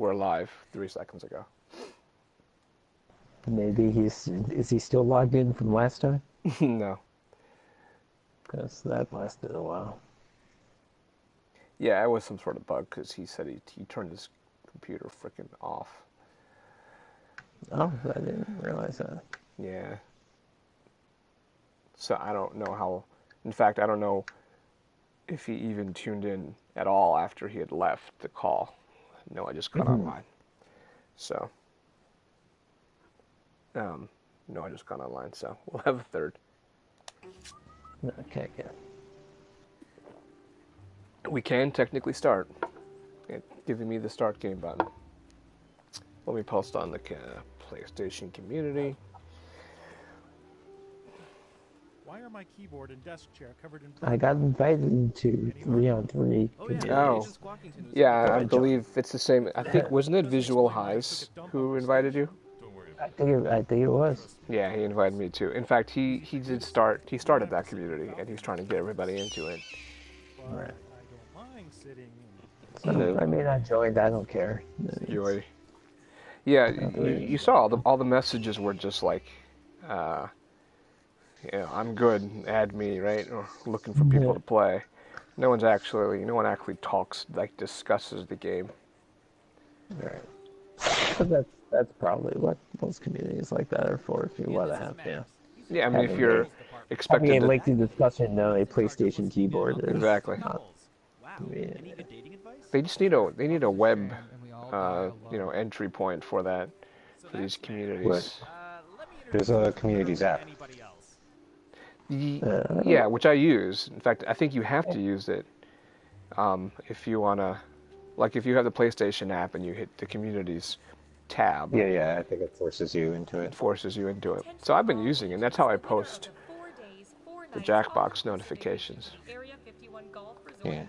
were live 3 seconds ago. Maybe is he still logged in from last time? No. Because that lasted a while. Yeah, it was some sort of bug because he said he turned his computer freaking off. Oh, I didn't realize that. Yeah. So I don't know how. In fact, I don't know if he even tuned in at all after he had left the call. No, I just got online. So. No, I just got online, so we'll have a third. Okay, good. We can technically start. It's giving me the start game button. Let me post on the PlayStation community. Why are my keyboard and desk chair covered in? I got invited to 3-on-3. Oh, yeah, I believe it's the same. I think, wasn't it Visual Highs who invited you? I think it was. Yeah, he invited me too. In fact, he started that community, and he's trying to get everybody into it. Right. I don't mind sitting. So, I mean, I joined. I don't care. Yeah, you saw all the messages were just like, I'm good, add me, right? Or looking for people to play. No one actually talks, like, discusses the game. Right. But that's probably what most communities like that are for. If you want to have, Yeah, I mean, if you're expected having a to lengthy discussion on a PlayStation keyboard, exactly. They just need a web, entry point for that, for these communities. There's a communities app. Yeah, which I use. In fact, I think you have to use it if you wanna, like, if you have the PlayStation app and you hit the communities tab. Yeah, I think it forces you into it. So I've been using it, and that's how I post the Jackbox notifications. Yeah.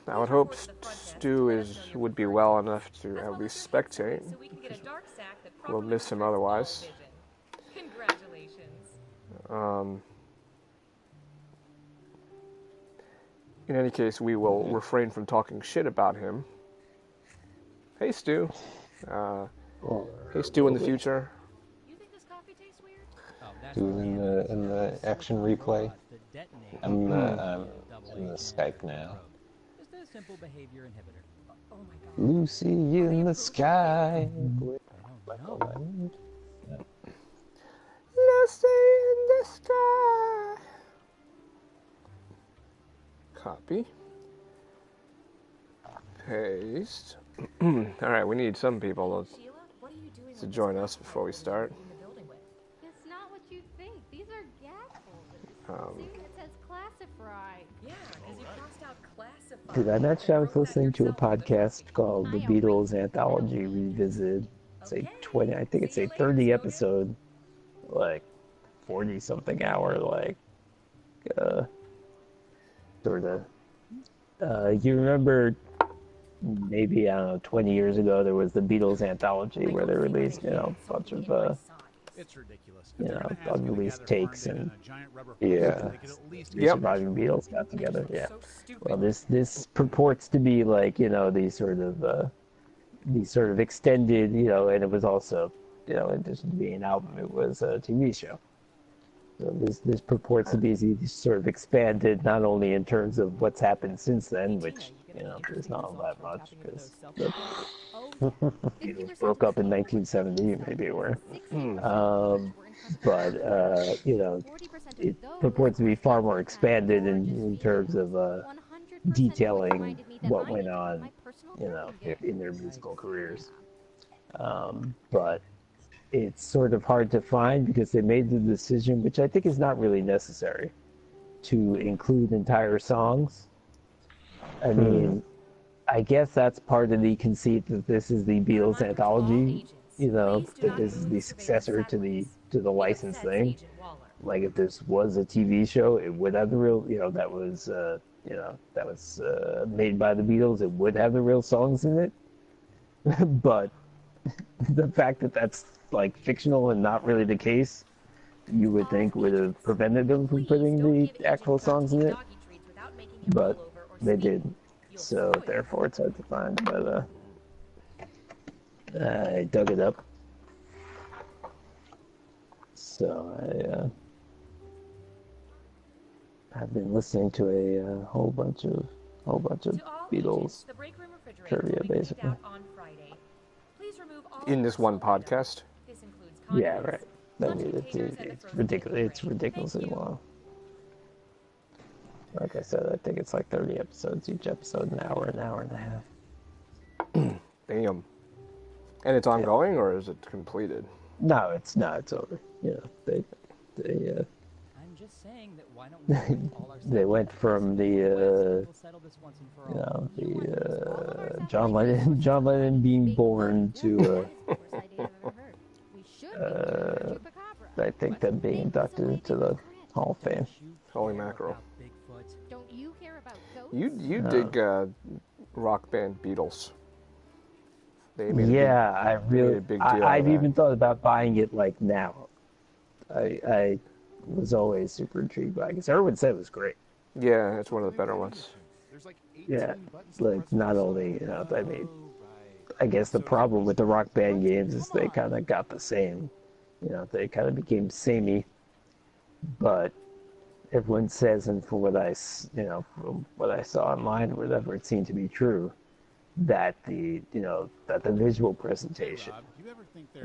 I would hope Stu would be well enough to at least spectate. We'll miss him otherwise. In any case, we will refrain from talking shit about him. Hey, Stu. Hey, Stu in the future. Stu in the action replay. I'm in the Skype now. Just a simple behavior inhibitor. Oh my God. Lucy in the sky. Lucy in the sky. Copy. Paste. Alright, we need some people to join us before we start. It's not what you think. These are gaffles. It says classified. Yeah, because you crossed out classified. Dude, I mentioned I was listening to a podcast called The Beatles Anthology Revisited. It's a 30 episode, like 40 something hour, like sort of. You remember? Maybe, I don't know, 20 years ago, there was the Beatles Anthology where they released, a bunch of, unreleased takes and, the surviving Beatles got together, yeah. Well, this purports to be like, these sort of extended, and it was also, in addition to being an album, it was a TV show. So this purports to be sort of expanded, not only in terms of what's happened since then, which, there's not all that much, because the Beatles broke up in 1970, maybe it were. But it purports to be far more expanded in terms of detailing what went on, in their musical careers. But it's sort of hard to find because they made the decision, which I think is not really necessary, to include entire songs. I mean, I guess that's part of the conceit that this is the Beatles anthology, that this is the successor to the license thing. Like, if this was a TV show, it would have the real, that was made by the Beatles, it would have the real songs in it. But the fact that that's, like, fictional and not really the case, you would think would have prevented them from putting the actual songs in it. But they did. so therefore it's hard to find. But I dug it up, so I've been listening to a whole bunch of Beatles trivia, basically. In this one podcast? Yeah, right. I mean, it's ridiculous. It's ridiculously long. Like I said, I think it's like 30 episodes. Each episode an hour and a half. Damn. And it's ongoing, or is it completed? No, it's over. They I'm just saying that why don't we all our they went from the John Lennon being born to I think them being inducted into the Hall of Fame. Holy mackerel. Don't you care about ghosts? You dig rock band Beatles. They made I really. a big deal I've of even that. thought about buying it like now. I was always super intrigued by it because everyone said it was great. Yeah, it's one of the better ones. Yeah, like not only I mean, I guess the problem with the Rock Band games is they kind of got the same. They kind of became samey, but everyone says, and from what from what I saw online, or whatever, it seemed to be true, that the visual presentation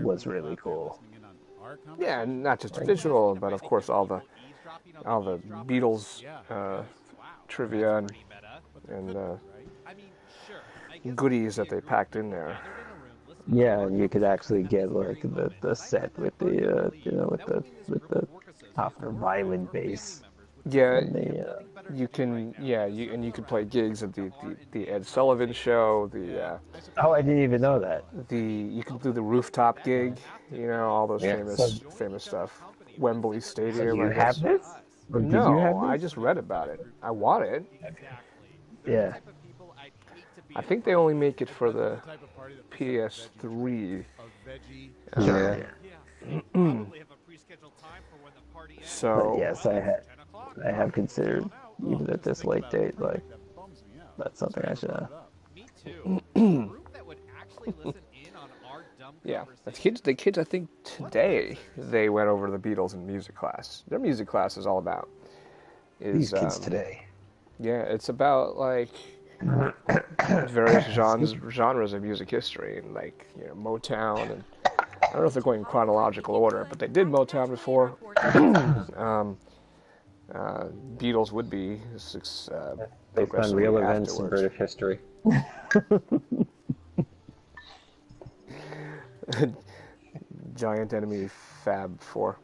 was really cool. Yeah, and not just visual, but of course all the Beatles trivia and goodies that they packed in there. Yeah, and you could actually get like the set with the with the Hofner violin bass. Yeah, The, you can. Yeah, you could play gigs at the Ed Sullivan show. oh, I didn't even know that. You can do the rooftop gig. All those Yeah, famous stuff. Wembley Stadium. So you I guess. have this? Or did No, you have this? I just read about it. I want it. Yeah. I think they only make it for the PS3. Yeah. So But yes, I have considered, even at this late date, like that's something I should have. yeah, the kids. I think today they went over the Beatles in music class. Their music class is all about These kids today. Yeah, it's about like various genres of music history, and like Motown, and I don't know if they're going in chronological order, but they did Motown before. Beatles would be Based on progressively real events in afterwards. British history. Giant Enemy Fab 4.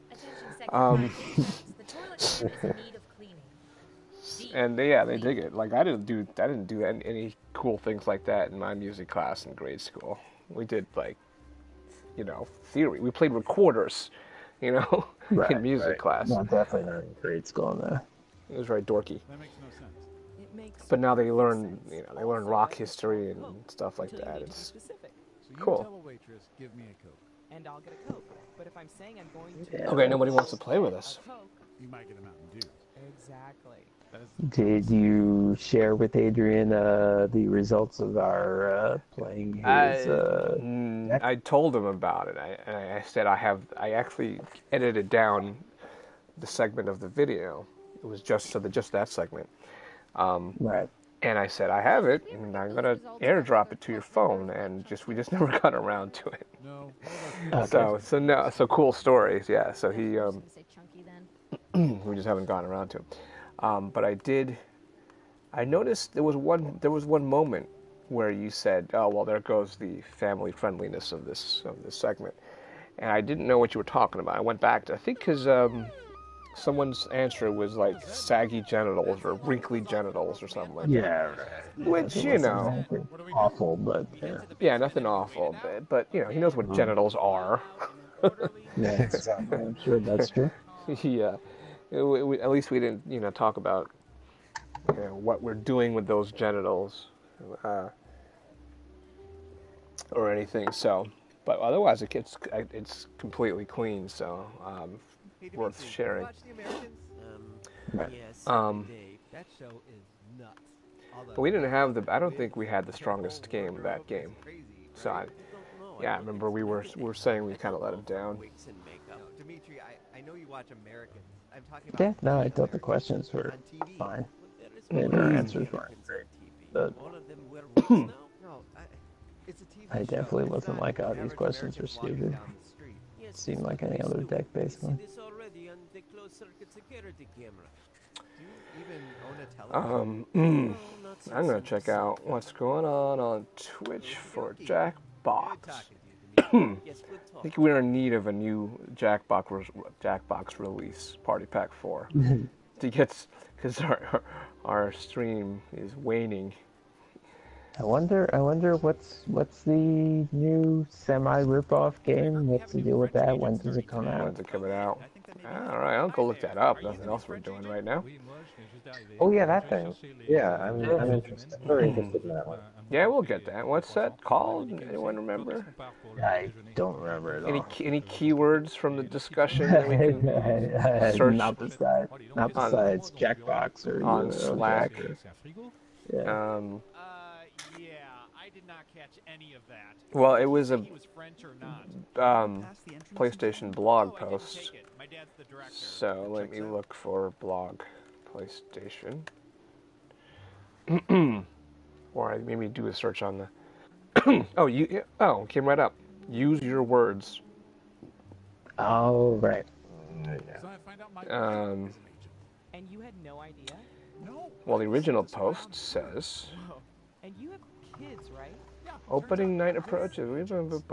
And they dig it. Like I didn't do any cool things like that in my music class in grade school. We did like, theory. We played recorders, in music class. No, definitely not in grade school. No. It was very dorky. That makes no sense. But now they learn, they learn rock history and stuff like that. It's specific. So you Cool. tell a waitress, give me a Coke. And I'll get a Coke. But if I'm saying I'm going to Yeah. okay. Nobody wants to play with us. a Coke, You might get a Mountain Dew. exactly. That is Did you share with Adrian the results of our playing his? I told him about it. I said I actually edited down the segment of the video. It was just that segment. Right. And I said I have it, and I'm gonna airdrop it to your phone. And we just never got around to it. no. So cool stories. Yeah. So he I was gonna say chunky then. we just haven't gotten around to it. But I noticed there was one moment where you said, "Oh, well, there goes the family friendliness of this segment," and I didn't know what you were talking about. I went back to, I think, because someone's answer was like saggy genitals or wrinkly genitals or something like that. Yeah. Right. Which Awful, but yeah, nothing awful, but he knows what genitals are. yeah, exactly. I'm sure that's true. Yeah. At least we didn't, talk about what we're doing with those genitals or anything. So, but otherwise, it's completely clean. So, worth sharing. Watch The Americans? Right. Yes. Um, Dave, that show is nuts. But we didn't have I don't think we had the strongest game that game. So I remember we were saying we kind of let him down. Dimitri, I know you watch Americans. I'm talking about. Yeah, no, I thought the questions were fine. Their answers weren't great, but I definitely wasn't like, oh, these questions are stupid. It seemed like any other deck-based one. I'm gonna check out what's going on Twitch for Jackbox. I think we're in need of a new Jackbox release, Party Pack 4, to get, because our stream is waning. I wonder what's the new semi rip-off game? What's the deal with that? When does it come out? When's it coming out? All right, I'll go look that up. Nothing else we're doing right now. Oh yeah, that thing. Yeah, I'm interested. Very interested in that one. Yeah, we'll get that. What's that called? Anyone remember? I don't remember at all. Any keywords from the discussion that we can search? Not besides Jackbox or on Slack. Yeah. Yeah, I did not catch any of that. Well, it was a French or not. PlayStation blog post. So let me look for blog PlayStation. Or maybe do a search on the. Oh, it came right up. Use your words. Oh, right. And you had no idea? No. Well, the original post says. And you have kids, right? Yeah. Opening night approaches. Incomes.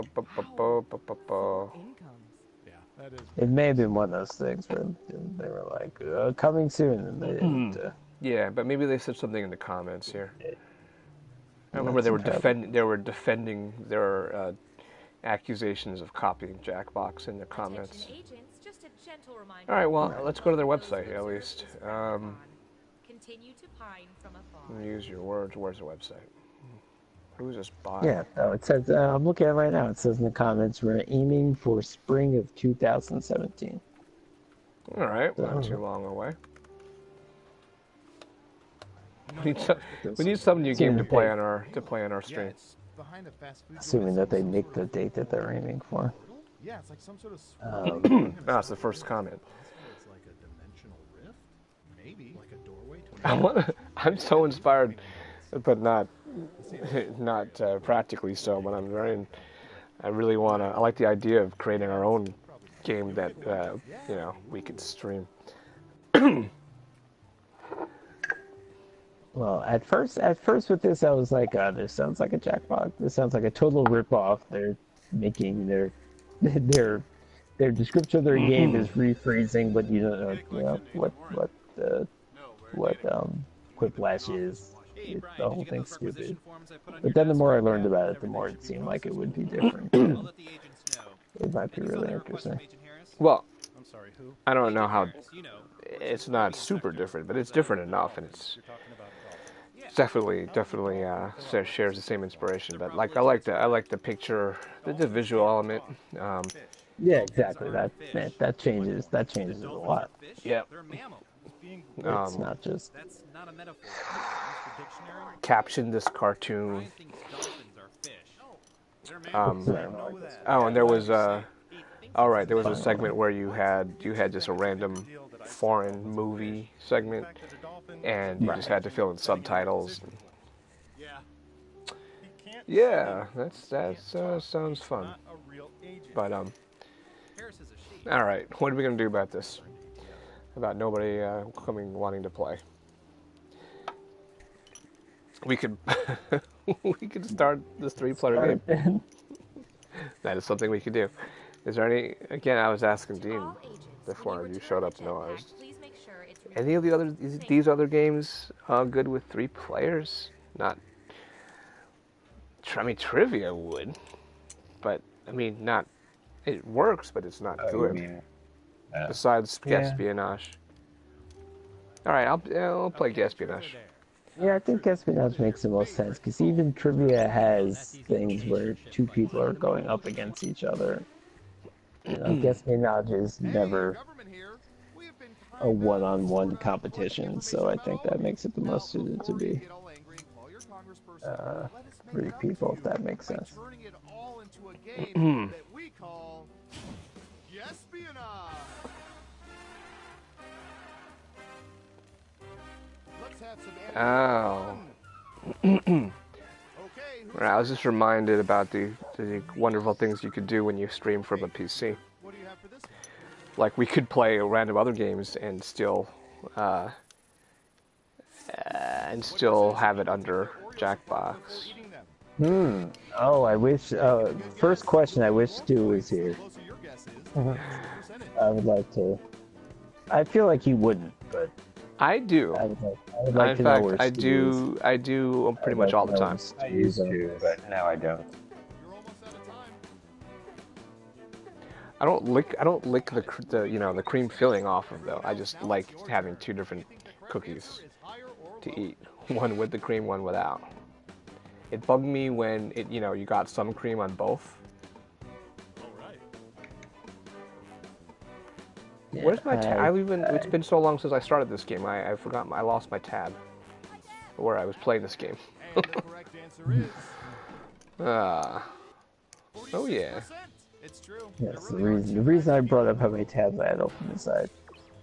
Yeah, that is. It may have been one of those things where they were like, coming soon. And they didn't, Yeah, but maybe they said something in the comments here. I remember they were defending their accusations of copying Jackbox in the comments. All right, well, let's go to their website at least. Use your words. Where's the website? Who's this bot? Yeah, no, it says, I'm looking at it right now. It says in the comments, we're aiming for spring of 2017. All right, not too long away. We need some new game to play on our stream. Assuming that they make the date that they're aiming for. Yeah, it's like some sort of. That's the first comment. It's like a dimensional rift, maybe like a doorway to. I'm so inspired, but not practically so. But I really want to. I like the idea of creating our own game that we could stream. Well, at first with this, I was like, this sounds like a Jackbox. This sounds like a total ripoff. They're making their description of their game is rephrasing, but you don't know what Quiplash is. The whole thing's stupid. But then the more I learned about it, the more it seemed like it would be different. It might be really interesting. Well, I don't know how. It's not super different, but it's different enough, and it's definitely shares the same inspiration. But I like the picture, the visual element. Yeah, exactly. That changes it a lot. Yeah. It's not just caption this cartoon. And there was there was a segment where you had just a random foreign movie segment, and you just had to fill in subtitles. Yeah, that sounds fun. But all right, what are we gonna do about this? About nobody wanting to play? We could start this 3-player game. That is something we could do. Is there any? Again, I was asking Dean before you showed up to know. Any of these other games good with 3 players? Not. I mean, Trivia would, but I mean, not. It works, but it's not good. Besides Espionage. All right, I'll play Espionage. Yeah, I think Espionage makes the most sense, because even Trivia has things where 2 people are going up against each other. Espionage is never a one-on-one competition, so I think that makes it the most suited to be. three people, if that makes sense. Turning it all into a game that we call Espionage. Let's have some Oh. Right, I was just reminded about the wonderful things you could do when you stream from a PC. What do you have for this? Like, we could play random other games and still have it under Jackbox. Oh, I wish. First question. I wish Stu was here. I would like to. I feel like he wouldn't, but I do. I would like to know where I Stu is. I do pretty much all the time. I used to, but now I don't. I don't lick the cream filling off of though. I just like having two different cookies to eat, one with the cream, one without. It bugged me when you got some cream on both. Yeah, Where's my tab? It's been so long since I started this game. I forgot. I lost my tab where I was playing this game. Oh yeah. It's true. Yes, the reason I brought up how many tabs I had open inside.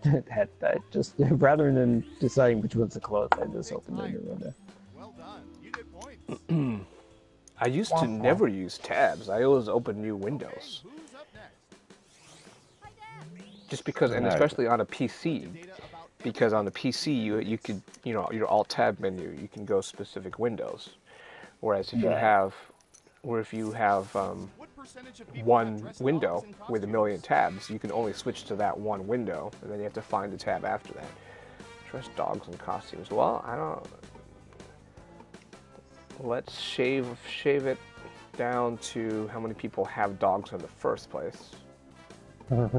I just rather than deciding which ones to close, I just opened the new window. Well done. You get points. I used to never use tabs. I always open new windows. Who's up next? Just because, and especially on a PC, because on the PC you could, your alt tab menu, you can go specific windows. Whereas if you have one window with a million tabs, you can only switch to that one window, and then you have to find a tab after that. Dress dogs in costumes. Well, I don't. Let's shave it down to how many people have dogs in the first place. Time's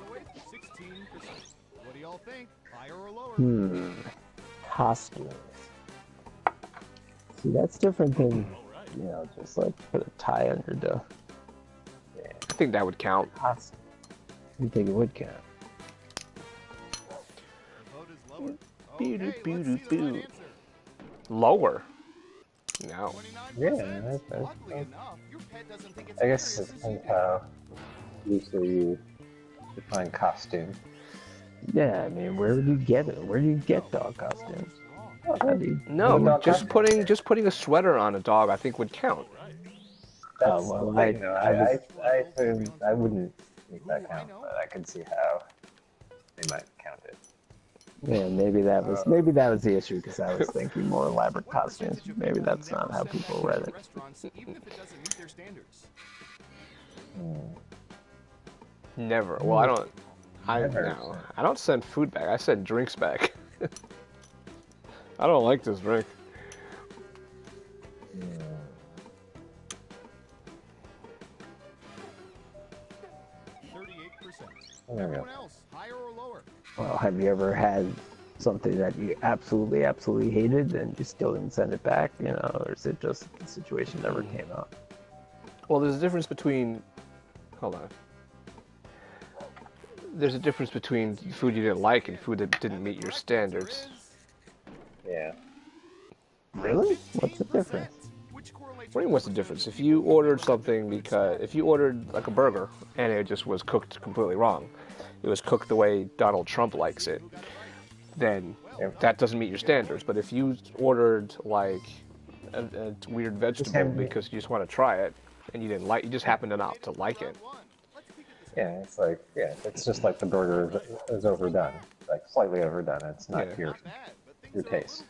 away. 16%. What do y'all think? Higher or lower? Costumes. See, that's different than, just like put a tie under the. Yeah. I think that would count. Costume. You think it would count? The vote is lower. Okay, let's see the right answer. Lower? No. Yeah, Oddly enough, your pet doesn't think it's I guess it hilarious depends either. how loosely you define costume. Yeah, I mean, where would you get it? Where do you get dog costumes? No, just putting a sweater on a dog, I think, would count. That's, well, I wouldn't make that count, but I can see how they might count it. Yeah, maybe that was the issue because I was thinking more elaborate costumes. Maybe that's not how people read it. Even if it doesn't meet their standards. Never. Well, I don't send food back. I send drinks back. I don't like this drink. Everyone else, higher or lower? Well, have you ever had something that you absolutely hated and you still didn't send it back? Or is it just the situation never came up? Well, there's a difference between. Hold on. There's a difference between food you didn't like and food that didn't meet your standards. Yeah. Really? What's the difference? What do you mean, what's the difference? If you ordered something if you ordered like a burger and it just was cooked completely wrong, it was cooked the way Donald Trump likes it, then that doesn't meet your standards. But if you ordered like a weird vegetable because you just want to try it and you just happened to not to like it. Yeah, it's just like the burger is overdone, like slightly overdone. It's not your taste.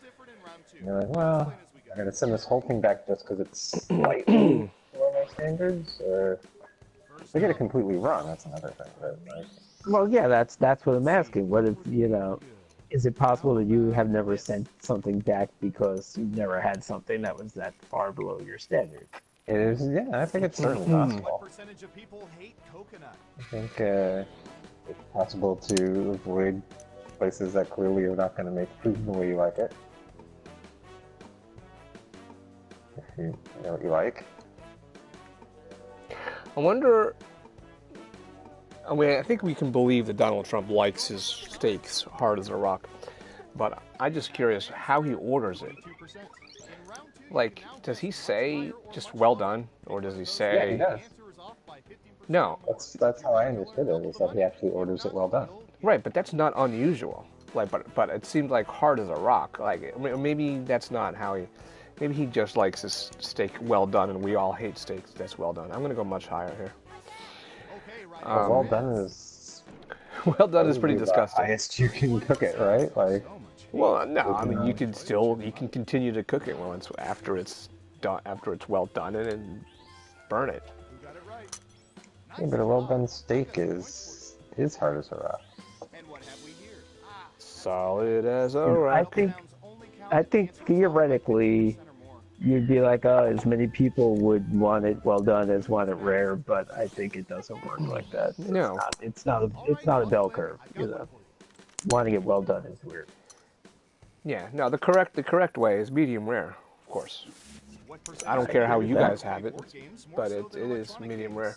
And you're like, well, I'm gonna send this whole thing back just because it's slightly below my standards, or if they get it completely wrong, that's another thing. But well, yeah, that's what I'm asking. What if is it possible that you have never sent something back because you never had something that was that far below your standard? it is, yeah, I think it's certainly possible. What percentage of people hate coconut? I think it's possible to avoid places that clearly are not going to make food the way you like it. If you know what you like. I wonder. I mean, I think we can believe that Donald Trump likes his steaks hard as a rock. but I'm just curious how he orders it. Like, does he say just well done, or does he say? Yeah, he does. No. That's how I understood it. Is that he actually orders it well done. Right, but that's not unusual. Like, but it seemed like hard as a rock. Like, maybe that's not how he. Maybe he just likes his steak well done, and we all hate steaks that's well done. I'm gonna go much higher here. Well done is. Well done is pretty disgusting. The highest you can cook it, right? Like. Well, no, I mean you can continue to cook it when it's after it's done, after it's well done, and burn it. Yeah, but a well done steak is hard as a rock. Solid as a rock. I think theoretically, you'd be like, oh, as many people would want it well done as want it rare, but I think it doesn't work like that. No, it's not a bell curve. You know, wanting it well done is weird. Yeah, no, the correct way is medium rare, of course. I don't care how you guys have it, but it is medium rare.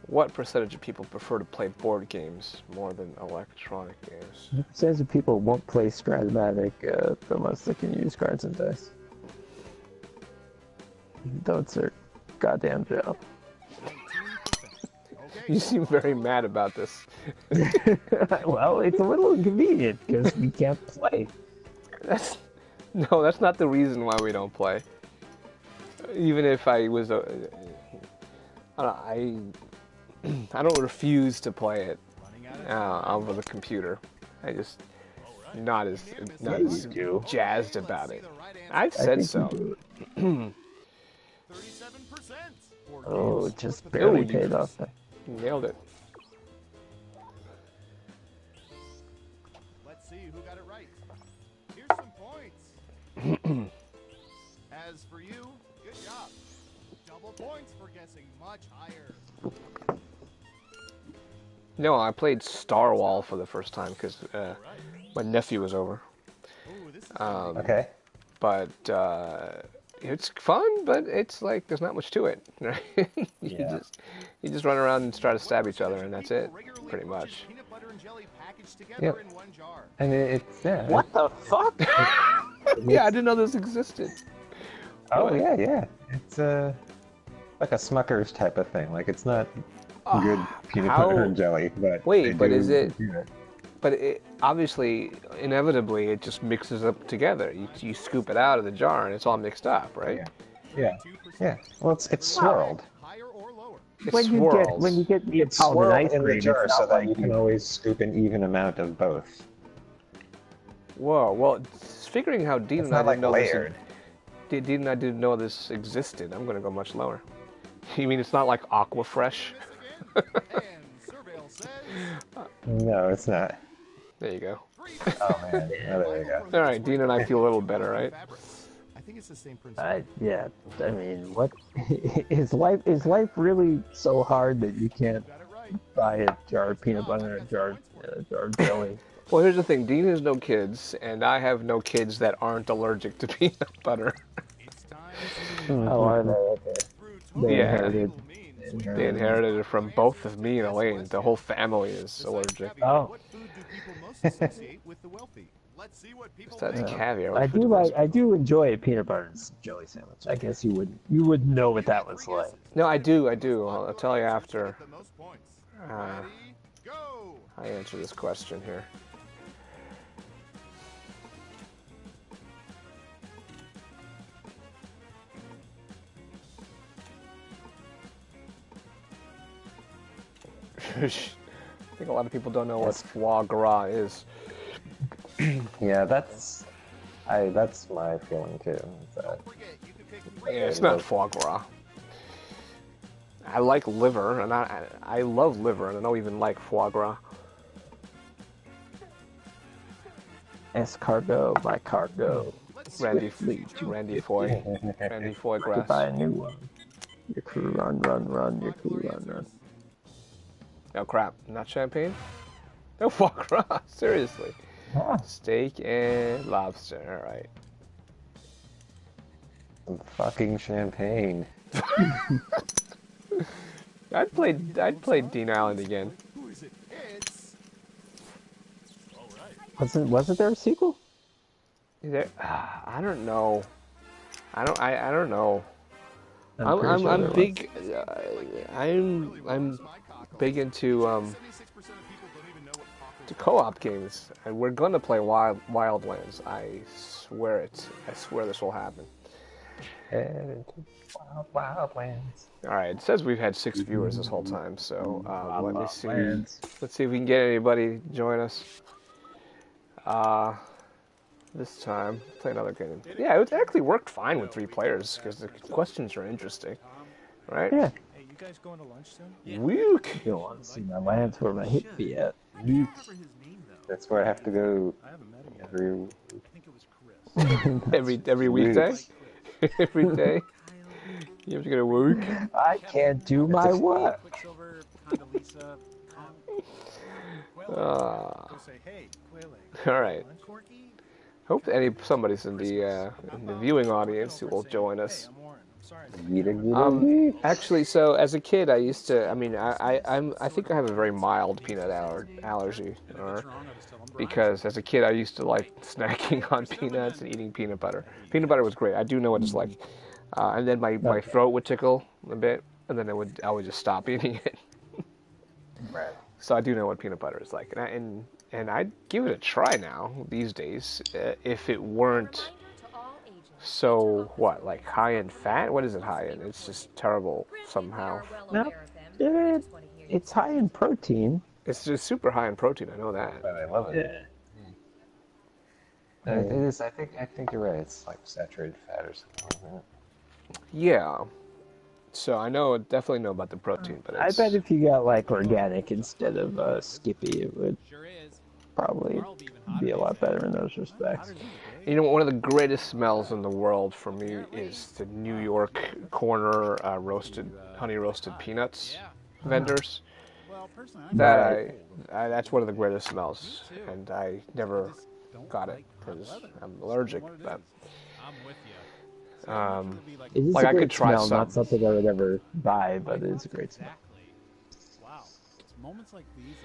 What percentage of people prefer to play board games more than electronic games? What percentage of people won't play Stratomatic unless they can use cards and dice? Don't, sir. Goddamn Joe. You seem very mad about this. Well, it's a little inconvenient because we can't play. That's not the reason why we don't play. Even if I was I don't refuse to play it over the computer. I just not as jazzed about it. I've said so. Oh, it just barely paid off. Nailed it. Let's see who got it right. Here's some points. As for you, good job. Double points for guessing much higher. No, I played Star Wall for the first time because my nephew was over. Okay. But it's fun, but it's like there's not much to it. Right? You just run around and try to stab each other, and that's it, pretty much. Yep. And it's What the fuck? Yeah, I didn't know this existed. Oh yeah. It's like a Smucker's type of thing. Like it's not good peanut butter and jelly, but wait, but is it? But it, obviously, inevitably, it just mixes up together. You scoop it out of the jar, and it's all mixed up, right? Yeah. Well, it's swirled. It's when you get It's swirled in the jar so that you can always scoop an even amount of both. Whoa, well, figuring how Dean and I didn't know layered. Dean and I didn't know this existed, I'm going to go much lower. You mean it's not like Aquafresh? No, it's not. There you go. Oh man, there you go. All right, Dean and I feel a little better, right? I think it's the same principle. Yeah, I mean, what is life really so hard that you can't buy a jar of peanut butter and a jar of jelly? Well, here's the thing. Dean has no kids, and I have no kids that aren't allergic to peanut butter. Oh, are they? Okay. They inherited. They inherited it from both of me and Elaine. The whole family is allergic. Oh. That's caviar. I do enjoy a peanut butter and jelly sandwich. I guess you would know what that was like. No, I do. I'll tell you after I answer this question here. I think a lot of people don't know what foie gras is. Yeah, that's my feeling too. Yeah, it's not foie gras. I like liver, and I love liver, and I don't even like foie gras. Escargot by cargo. Randy Foie Gras. Buy a new one. Your crew run. Your crew run. Oh crap! Not champagne? No foie gras. Seriously. Steak and lobster. All right. Some fucking champagne. I'd play Dean Island again. Wasn't there a sequel? I don't know. I don't know. I'm pretty sure I'm there was. big. I'm big into to co-op games, and we're gonna play Wildlands. I swear it. I swear this will happen. Wildlands. All right. It says we've had 6 viewers this whole time, so let me see. Let's see if we can get anybody to join us. This time, play another game. Yeah, it actually worked fine with 3 players because the questions are interesting, right? Yeah. Hey, you guys going to lunch soon? Wook. You don't want to see my lands where my hit be at. That's where I have to go I haven't met him yet. every. I think it was Chris. every weekday. Every day. You have to go to work. I can't do my work. Quicksilver, Condoleezza, Ah. Go say, hey, Quayle. All right. Corky? Hope somebody's in the viewing audience who will join us. I'm Warren. I'm sorry. Actually, so as a kid, I used to. I mean, I think I have a very mild peanut allergy, because as a kid I used to like snacking on peanuts and eating peanut butter. Peanut butter was great. I do know what it's like. And then my throat would tickle a bit, and then I would just stop eating it. Right. So I do know what peanut butter is like, and I'd give it a try now these days if it weren't so like high in fat. What is it high in? It's just terrible somehow. No, it's high in protein. It's just super high in protein. I know that. But I love it. Yeah. It is. I think you're right. It's like saturated fat or something like that. Yeah. So I definitely know about the protein, but I bet if you got like organic instead of Skippy, it would probably be a lot better in those respects. You know, one of the greatest smells in the world for me is the New York corner honey roasted peanuts vendors. That's one of the greatest smells, and I never got it because I'm allergic. But it is like a I great could try smell, some. not something I would ever buy, but it is a great smell. Wow. It's moments like these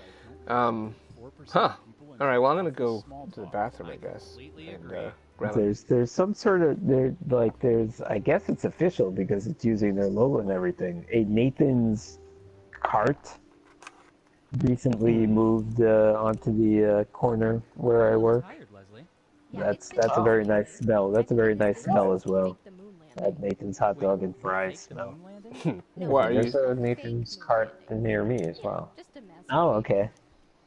Huh. All right. Well, I'm gonna go to the bathroom, I guess. And there's some sort of there's I guess it's official because it's using their logo and everything. A Nathan's cart recently moved onto the corner where I work. That's a very nice smell. That's a very nice smell as well. That Nathan's hot dog and fries smell. There's a Nathan's cart near me as well. Oh, okay.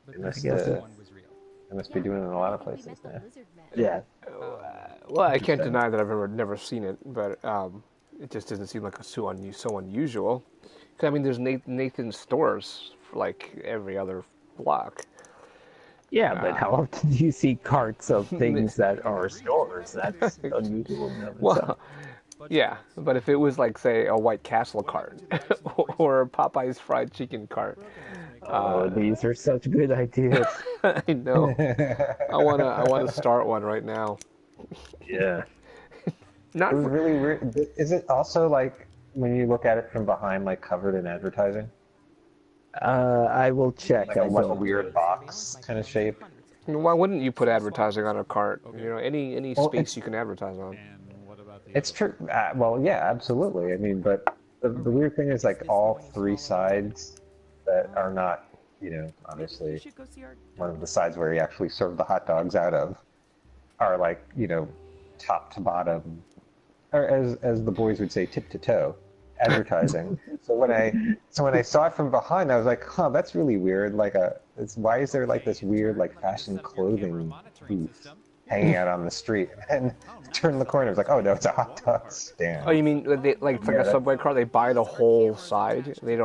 They must be doing it in a lot of places now. Yeah. Well, I can't deny that I've never seen it, but it just doesn't seem like so unusual. 'Cause, I mean, there's Nathan's stores for like every other block. Yeah, but how often do you see carts of things that are stores? That's unusual in of itself. Yeah, but if it was like, say, a White Castle cart or a Popeye's fried chicken cart. These are such good ideas. I know. I wanna start one right now. Yeah. It was really weird. Is it also like when you look at it from behind, like covered in advertising? I will check. Like a weird box kind of shape. Why wouldn't you put advertising on a cart? You know, any space you can advertise on. It's true. Well, yeah, absolutely. I mean, but the weird thing is like all 3 sides that are not, obviously one of the sides where you actually serve the hot dogs out of are like, top to bottom, or as the boys would say, tip to toe advertising. So when I saw it from behind, I was like, huh, that's really weird. Like why is there like this weird like fashion clothing booth hanging out on the street? And turn the corner, it's like, oh no, it's a hot dog stand. Oh, you mean it's like a subway car? They buy the whole side. They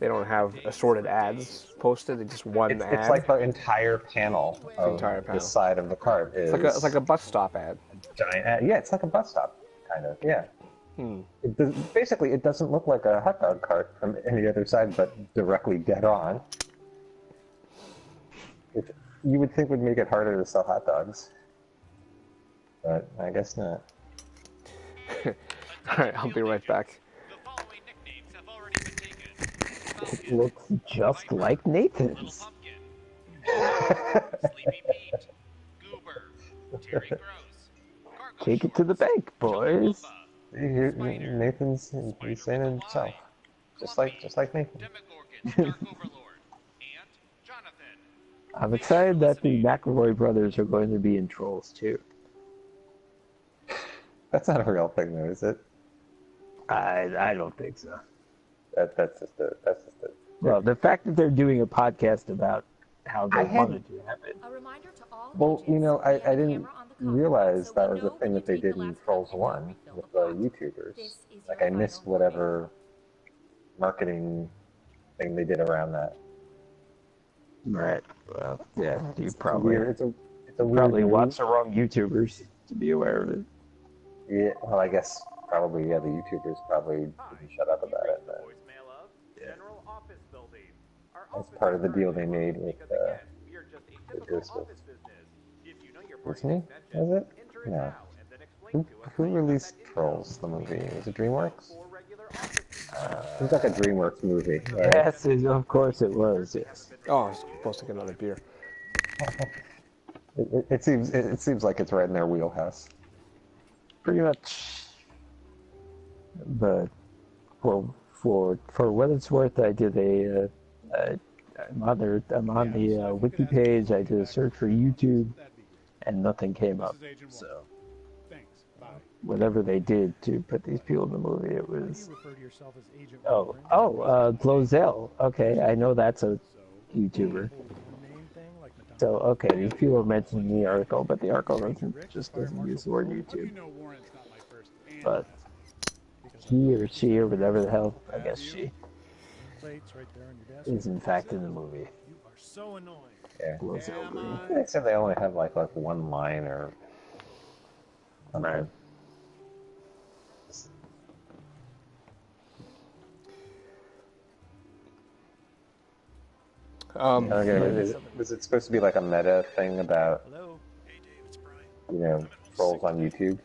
don't have assorted ads posted. They just one ad. It's like the entire panel of the side of the cart is. It's like a bus stop ad. Giant ad. Yeah, it's like a bus stop kind of. Yeah. Basically, it doesn't look like a hot dog cart from any other side, but directly dead on. You would think would make it harder to sell hot dogs, but I guess not. Alright, I'll be right back. It looks just like Nathan's. Sleepy Pete, Goober, Terry Gross, Cargo Take it to the Shorts, bank, boys. Nathan's he's saying it himself, just like Nathan. Demogorgon, Dark Overlord, and Jonathan. I'm excited that the McElroy brothers are going to be in Trolls too. That's not a real thing, though, is it? I don't think so. That's just a. Well, the fact that they're doing a podcast about how they wanted to have it. A reminder to all Well, judges, we I have a didn't camera on the collar, realize so that we was a know thing when that they you take did the in last Trolls cup and 1 don't refill with the the pot. YouTubers. This is Like, your I missed final whatever marketing thing they did around that. Right. Well, yeah, you It's probably weird. It's a weird probably move. watch the wrong YouTubers to be aware of it. Yeah, well, I guess probably, the YouTubers probably didn't shut up about it. But Voicemail of General Office Building. Our that's office part is of the deal they currently made closed with, because, again, we are just a typical Disney. office business. If you know your party's Disney? extension, Was it? enter it No. now and then explain to us Who how you got released that info. Trolls, the movie? Was it DreamWorks? For regular office users. It was like a DreamWorks movie, right? Yes, of course it was. Yes. Oh, I was supposed to get another beer. It seems like it's right in their wheelhouse. Pretty much. But for what it's worth, I did I'm on the wiki page. I did a search for YouTube, and nothing came up. So whatever they did to put these people in the movie, it was. Glozell. Okay, I know that's a YouTuber. So okay, these people are mentioned in the article, but the article doesn't use the word YouTube. But he or she or whatever the hell, I guess she, is in fact in the movie. Yeah. Glozell Green. They said they only have like one line or something. Right. Okay, was it supposed to be like a meta thing about, trolls on YouTube?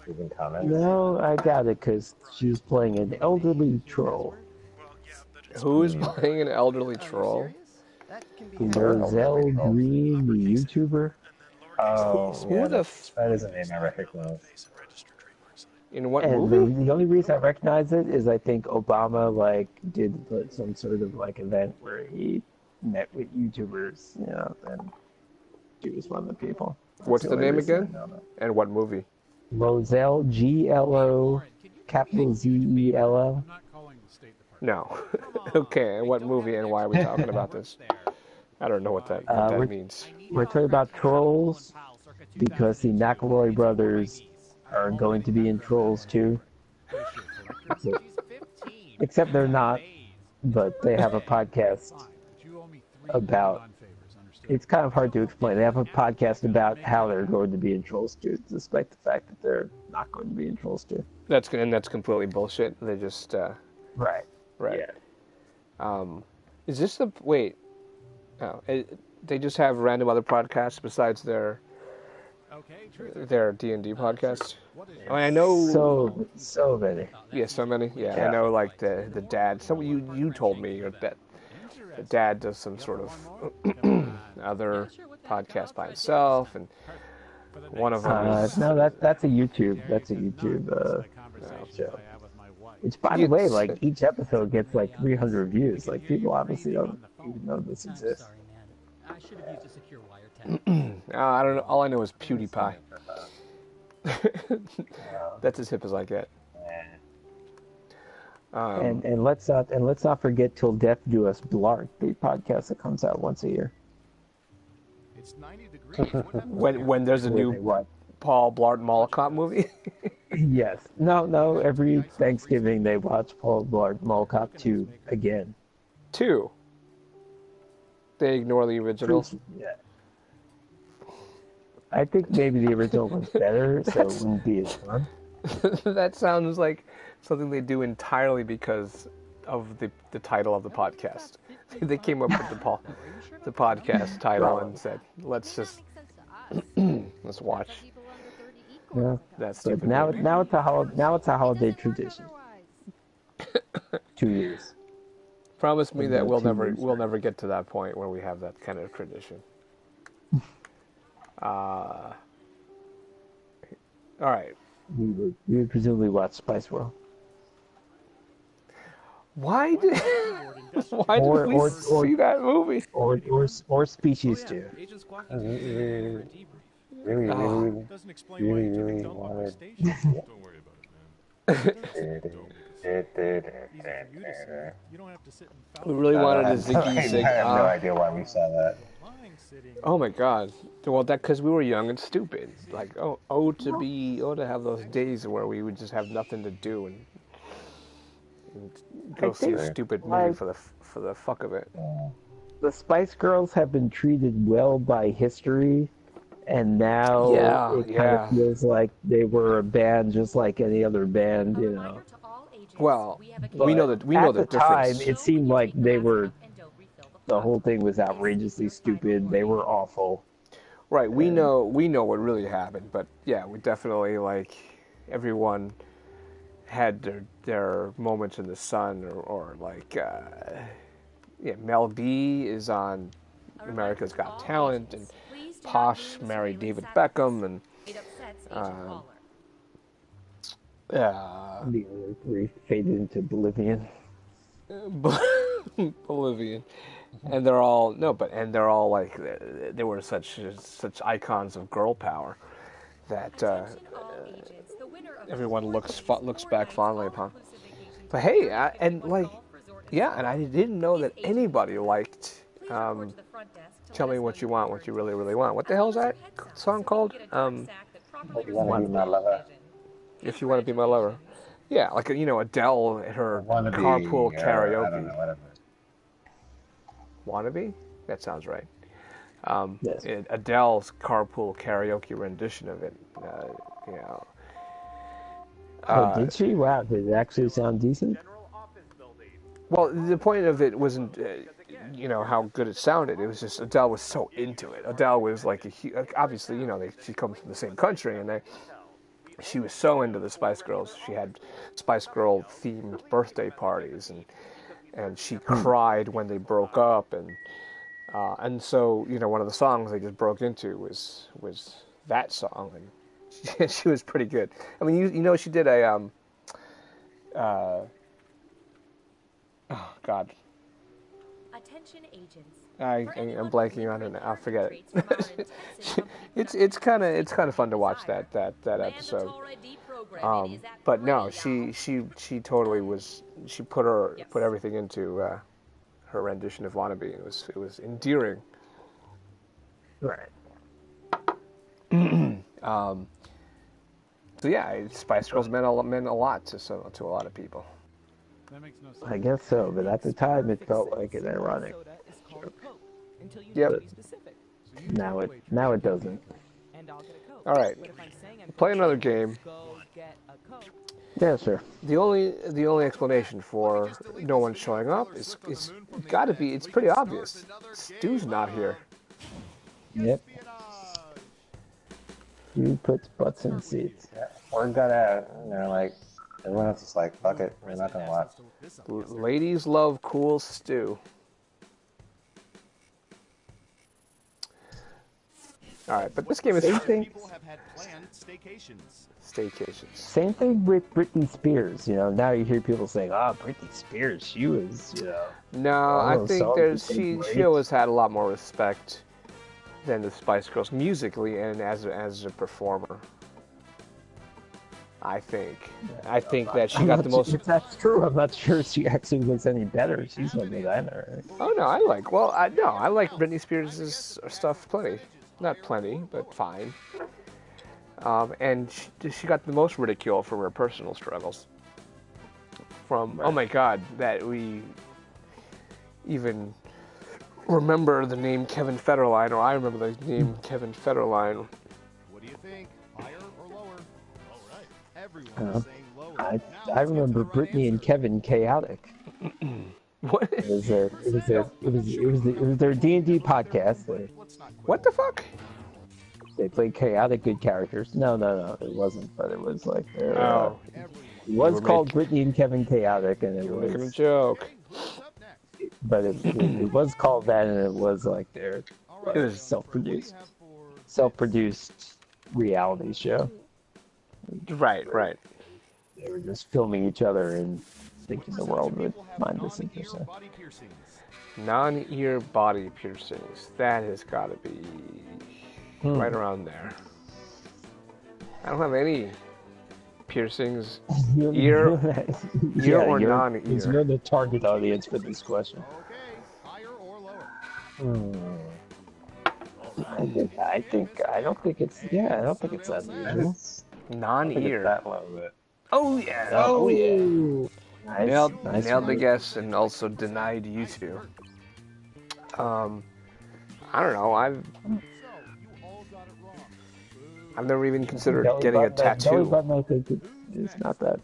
Leaving comments? No, I got it because she was playing an elderly troll. Who's playing an elderly troll? Glozell Green, the YouTuber. Oh, Who the that is a name I recognize. In what And movie? the only reason I recognize it is I think Obama did some sort of event where he met with YouTubers, and she was one of the people. What's the name again? And what movie? Glozell, GLO, capital ZELL. No. Okay, and what movie and why are we talking about this? I don't know what that means. We're talking about Trolls because the McElroy brothers are going to be in Trolls too. Except they're not, but they have a podcast about. It's kind of hard to explain. They have a podcast about how they're going to be in Trolls 2, despite the fact that they're not going to be in Trolls 2. That's completely bullshit. They just Right. right. Yeah. Is this the wait? Oh, they just have random other podcasts besides their D&D podcast. I mean, I know so many. Yeah, so many. Yeah, I know. Like the dad. Some you told me that the dad does some sort of other podcast by himself, and one of them is No, that's a YouTube. That's a YouTube show. Which, by the way, each episode gets 300 views. People obviously don't even know this exists. I should have used a secure wiretap. I don't know. All I know is PewDiePie. That's as hip as I get. And let's not forget Till Death Do Us Blart, the podcast that comes out once a year. It's 90 degrees. When there's a new Paul Blart Mall Cop movie. Yes. No. Every Thanksgiving they watch Paul Blart Mall Cop 2 again. 2. They ignore the original. Yeah. I think maybe the original was better, so it wouldn't be as fun. That sounds like something they do entirely because of the title of the podcast. They came up with the podcast title and said, "Let's just let's watch." Yeah. That stupid But movie. now it's a holiday tradition. 2 years. Promise me that we'll 2 years. never get to that point where we have that kind of tradition. All right. We would presumably watch Spice World. Why did we see that movie? Or Species 2. Really wanted. Don't worry about it, man. We really wanted a Ziggy Zig. I have no idea why we saw that. Oh my God! Well, that because we were young and stupid. Like, to have those days where we would just have nothing to do and go see a stupid movie for the fuck of it. The Spice Girls have been treated well by history, and now it kind of feels like they were a band just like any other band, you know. Well, we know the difference. At the time, it seemed like they were. The whole thing was outrageously stupid. They were awful. Right. We know what really happened, but yeah, we definitely everyone had their moments in the sun, or Mel B is on America's Got Talent, and Posh married David Beckham, and the other three faded into Bolivian. Bolivian. And they're all they were such icons of girl power that everyone looks back fondly upon. But hey, and I didn't know that anybody liked "Tell Me What You Want, What You Really Really Want." What the hell is that song called? If you want to be my lover. If you want to be my lover. Yeah, Adele at her carpool karaoke. I don't know, whatever. Wannabe? That sounds right. Yes. Adele's carpool karaoke rendition of it. Did she? Wow, did it actually sound decent? Well, the point of it wasn't, how good it sounded. It was just Adele was so into it. Adele was obviously, she comes from the same country, and she was so into the Spice Girls. She had Spice Girl themed birthday parties, and she cried when they broke up, and so one of the songs they just broke into was that song, and she was pretty good. I mean, she did a oh God, attention agents. I'm blanking on it now. I'll forget it. it's kind of fun to watch that episode. But no, she totally was. She put everything into her rendition of "Wannabe." It was endearing. Right. So yeah, Spice Girls meant a lot to a lot of people. That makes no sense. I guess so, but at the time it felt like an ironic joke. Yep. Now it doesn't. All right. Play another game. Yeah, sure. The only explanation for no one showing up is got to be. It's pretty obvious. Stu's not here. Yep. Stu puts butts in seats. Yeah, word got out, and they're like, everyone else is like, fuck it, we're not gonna watch. Ladies love cool Stu. All right, but this game is People have had planned staycations. Same thing with Britney Spears. Now you hear people saying, Britney Spears, she was, No, I think she always had a lot more respect than the Spice Girls musically and as a performer. I think that she got the most. If that's true, I'm not sure she actually was any better. She's no designer. Oh no, I like Britney Spears' stuff plenty. Not plenty, but fine. And she got the most ridicule for her personal struggles. Oh my God, that we even remember the name Kevin Federline, or I remember the name Kevin Federline. What do you think? Higher or lower? All right. Everyone is saying lower. I remember Britney and Kevin Chaotic. What? It was their D&D podcast. What the fuck? They played chaotic good characters. No, it wasn't. But it was like their. It was called Britney and Kevin Chaotic, and it was making a joke. But it was called that, and it was like their It was self-produced reality show. Right. They were just filming each other and thinking the world would find this interesting. Non-ear body piercings. That has got to be right around there. I don't have any piercings, ear or non-ear. You're the target audience for this question. Okay, higher or lower? I don't think it's that unusual. Non-ear. That low, but Oh yeah. Nice. Nailed the guess and also denied you two. I don't know. I've never even considered getting a tattoo. Belly button, I think it's not that.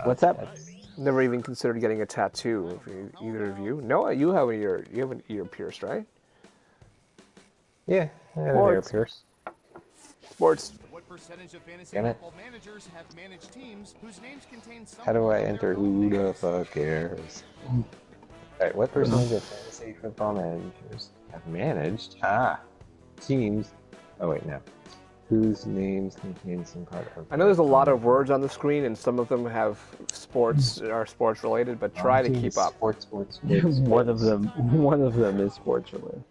What's that? Never even considered getting a tattoo. Either of you? No, you have an ear pierced, right? yeah, I have an ear pierce. Sports. What percentage of fantasy football managers have managed teams whose names contain some How do I enter Who the Fuck Cares? Alright, what percentage of fantasy football managers have managed teams? Oh wait, no. Whose names contain some part of? I know there's a lot of words on the screen, and some of them have sports related, but try to keep up. Sports. One of them is sports related.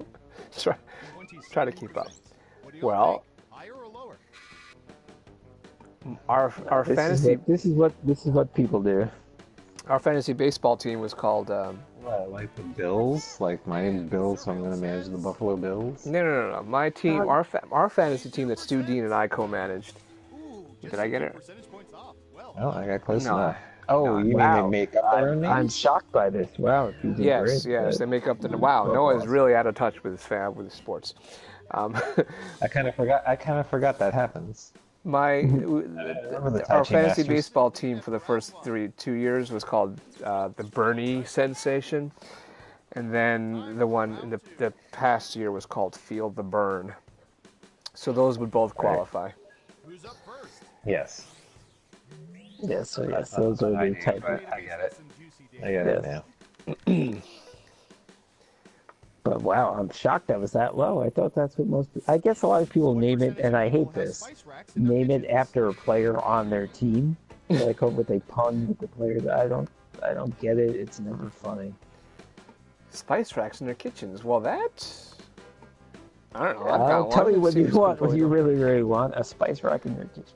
Try to keep up. Well, our fantasy. This is what people do. Our fantasy baseball team was called. Like the Bills? Like my name's Bill, so I'm going to manage the Buffalo Bills? No. My team, our fantasy team that Stu Dean and I co-managed. Did I get it? Oh, I got close enough. Oh, you mean they make up their own names? I'm shocked by this. Wow. Yes, they make up the. Wow, Noah's really out of touch with his sports. I kind of forgot that happens. Our fantasy baseball team for the first 2 years was called the Bernie Sensation, and then the one in the past year was called Field the Burn. So those would both qualify. Who's up first? Yes. Yes, so yes, those are the type. I get it. I get it now. But wow, I'm shocked that was that low. I thought that's what most. I guess a lot of people name it, and I hate this. Name it after a player on their team. So they come up with a pun with the players. I don't get it. It's never funny. Spice racks in their kitchens. Well, that. I don't know. I'll tell you what you want. What you really, really want: a spice rack in your kitchen.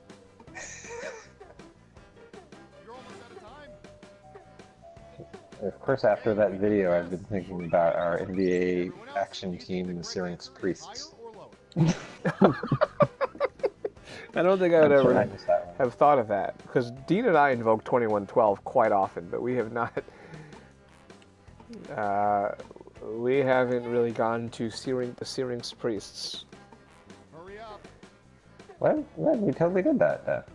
Of course, after that video, I've been thinking about our NBA action team, the Syrinx Priests. I don't think I would ever have thought of that, because Dean and I invoke 2112 quite often, but we have not. We haven't really gone to the Syrinx Priests. Hurry up. What? We totally did that, though.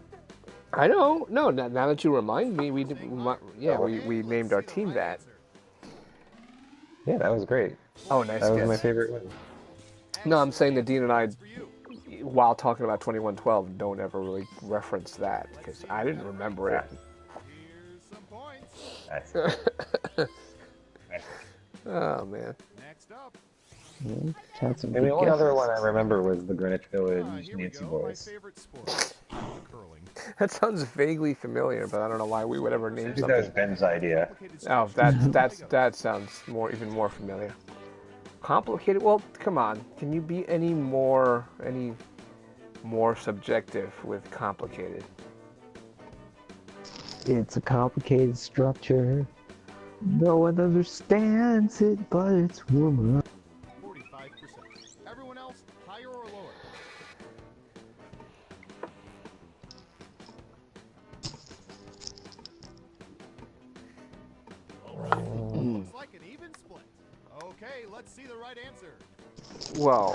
I know. No, now that you remind me, we named our team that. Yeah, that was great. Oh, nice. That was my favorite one. No, I'm saying that Dean and I, while talking about 2112, don't ever really reference that, because I didn't remember it. Here's some points. Oh, man. Next up. Maybe one other one I remember was the Greenwich Village Nancy Boys. My favorite sport, curling. That sounds vaguely familiar, but I don't know why we would ever name I think that something. was Ben's idea. Oh, that sounds even more familiar. Complicated? Well, come on. Can you be any more subjective with complicated? It's a complicated structure. No one understands it, but it's woman. 45%. Everyone else, higher or lower? Looks like an even split. Okay, let's see the right answer. Well,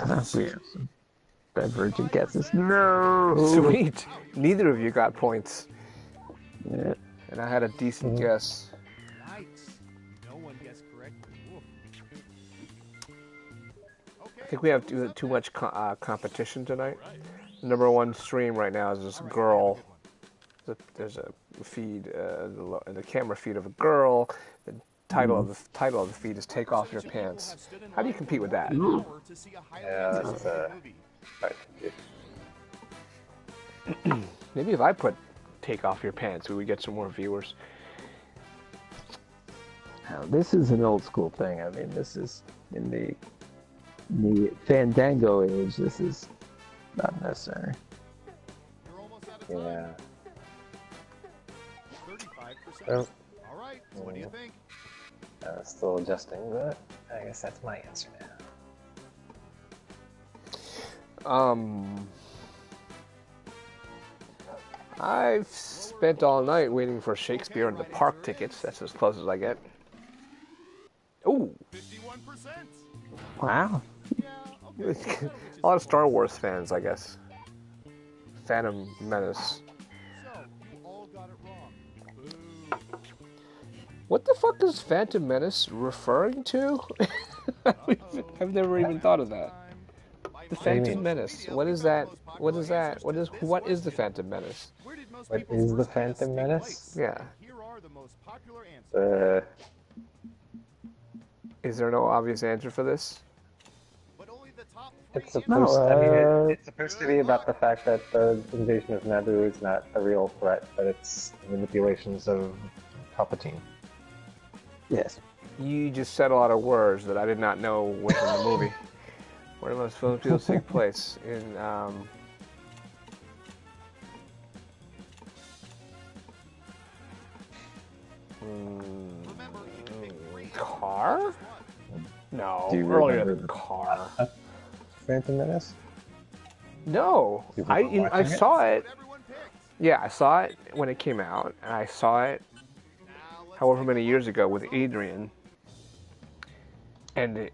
Divergent guesses. No. sweet. Neither of you got points, Yeah. and I had a decent guess. Yikes. No one guessed correctly. Oof. I think we have too much competition tonight. The number one stream right now is this girl. There's a feed, the camera feed of a girl that title of the feed is "Take Off Your Pants." How do you compete with that? Yeah, that's hard to do. Maybe if I put "Take Off Your Pants," we would get some more viewers. Now, this is an old school thing. I mean, this is in the Fandango age. This is not necessary. Yeah. 35%. Oh. All right, so what do you think? Still adjusting, but I guess that's my answer now. I've spent all night waiting for Shakespeare in the Park tickets. That's as close as I get. Ooh. 51%. Wow. Yeah, okay. A lot of Star Wars fans, I guess. Phantom Menace. So, you all got it wrong. Boo. What the fuck is Phantom Menace referring to? I've never even thought of that. The Phantom Menace. What is that? What is that? What is the Phantom Menace? What is the Phantom Menace? Yeah. Here are the most popular answers. Is there no obvious answer for this? But only the top It's supposed. I mean, it's supposed to be about the fact that the invasion of Naboo is not a real threat, but it's manipulations of Palpatine. Yes. You just said a lot of words that I did not know was in the movie. Where do most film fields take place? In car? No, Do you earlier remember than the car. Phantom Menace? No, You were I watching it? saw it. Yeah, I saw it when it came out, and I saw it however many years ago with Adrian. And it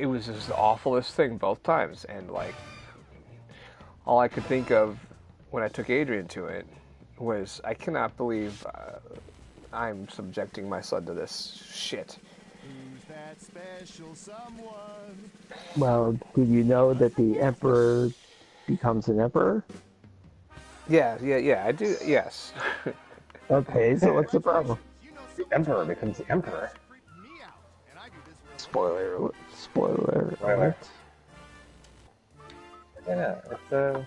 was just the awfulest thing both times. And, like, all I could think of when I took Adrian to it was, I cannot believe I'm subjecting my son to this shit. Who's that special someone? Well, did you know that the Emperor becomes an Emperor? Yeah, I do, yes. Okay, so what's the problem? The Emperor becomes the Emperor. Spoiler alert. Spoiler Spoiler. alert. Yeah, it's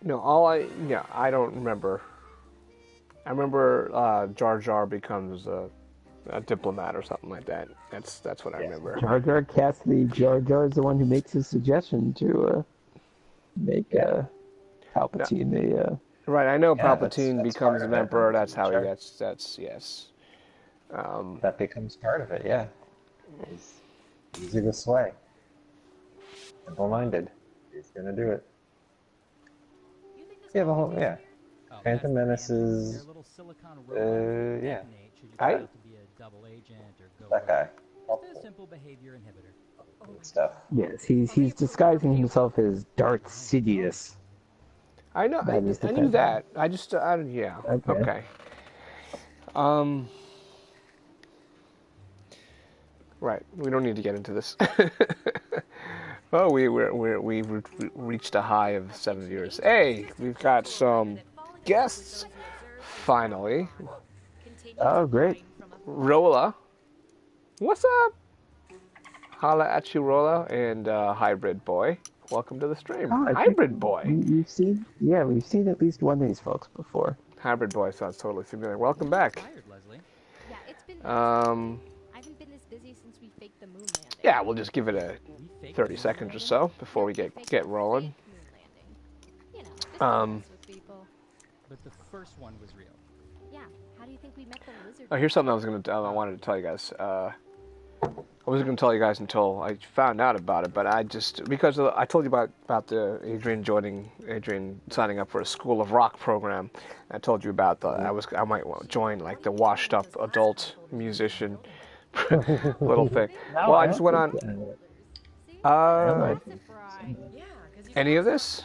No, I don't remember. I remember Jar Jar becomes a diplomat or something like that. That's what I remember. Jar Jar Cassidy. Jar Jar is the one who makes the suggestion to make Palpatine the. Right, I know Yeah, Palpatine that's becomes part an of it. emperor. That's how Sure. he gets. That's yes. that becomes part of it. Yeah, he's easy to sway. Simple-minded. He's gonna do it. Yeah, the whole Phantom Menace is yeah. That guy. Simple behavior inhibitor. And stuff. Yes, he's disguising himself as Darth Sidious. I know. I knew that. I just. Yeah. Okay. Right. We don't need to get into this. Oh, we've reached a high of 7 viewers. Hey, we've got some guests. Finally, Oh, great. Rolla. What's up? Holla at you, Rolla, and Hybrid Boy. Welcome to the stream. Oh, Hybrid Boy. We've seen at least one of these folks before. Hybrid Boy sounds totally familiar. Welcome back. Yeah, it's been. I haven't been this busy since we faked the moon landing. Yeah, we'll just give it a 30 seconds or so before we get rolling. You know, just mess with people. But the first one was real. Yeah. How do you think we met the lizard? Oh, here's something I wanted to tell you guys. I wasn't going to tell you guys until I found out about it, but because I told you about the Adrian signing up for a School of Rock program. I told you about I might join like the washed up adult musician little thing. Well, I just went on. Any of this?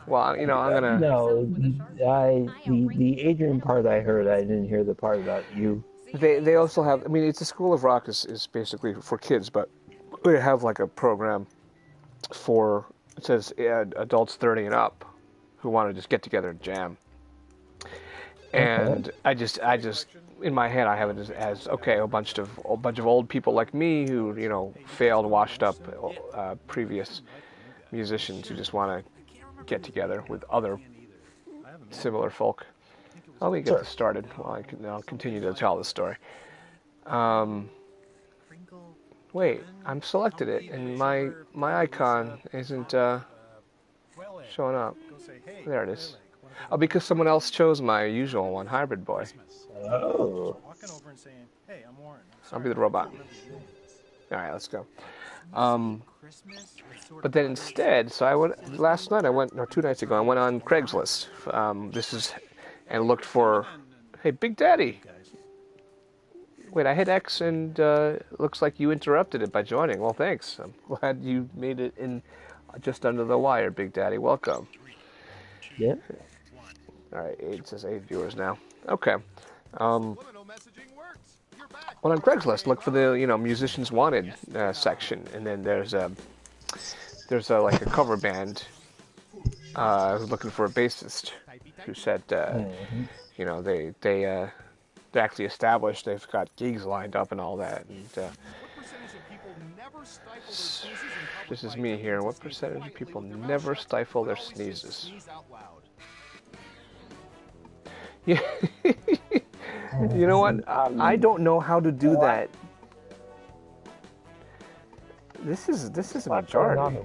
Well, I'm gonna. No, the Adrian part I heard. I didn't hear the part about you. They also have. I mean, it's a School of Rock is basically for kids, but they have like a program for it says adults 30 and up who want to just get together and jam. And I just in my head, I have it as okay, a bunch of old people like me who failed, washed up previous musicians who just want to get together with other similar folk. Let me get this started while I'll continue to tell the story. Wait, I'm selected it, and my icon isn't showing up. There it is. Oh, because someone else chose my usual one, Hybrid Boy. Oh. I'll be the robot. All right, let's go. But then instead, so I went last night. 2 nights ago, I went on Craigslist. And looked for, hey, Big Daddy. Wait, I hit X and looks like you interrupted it by joining. Well, thanks. I'm glad you made it in just under the wire, Big Daddy. Welcome. Yeah. All right, it says 8 viewers now. Okay. Well, on Craigslist, look for the musicians wanted section, and then there's like a cover band who's looking for a bassist who said they're actually established. They've got gigs lined up and all that. And this is me here. What percentage of people never stifle their sneezes? Yeah. You know what? I don't know how to do that. This is a majority.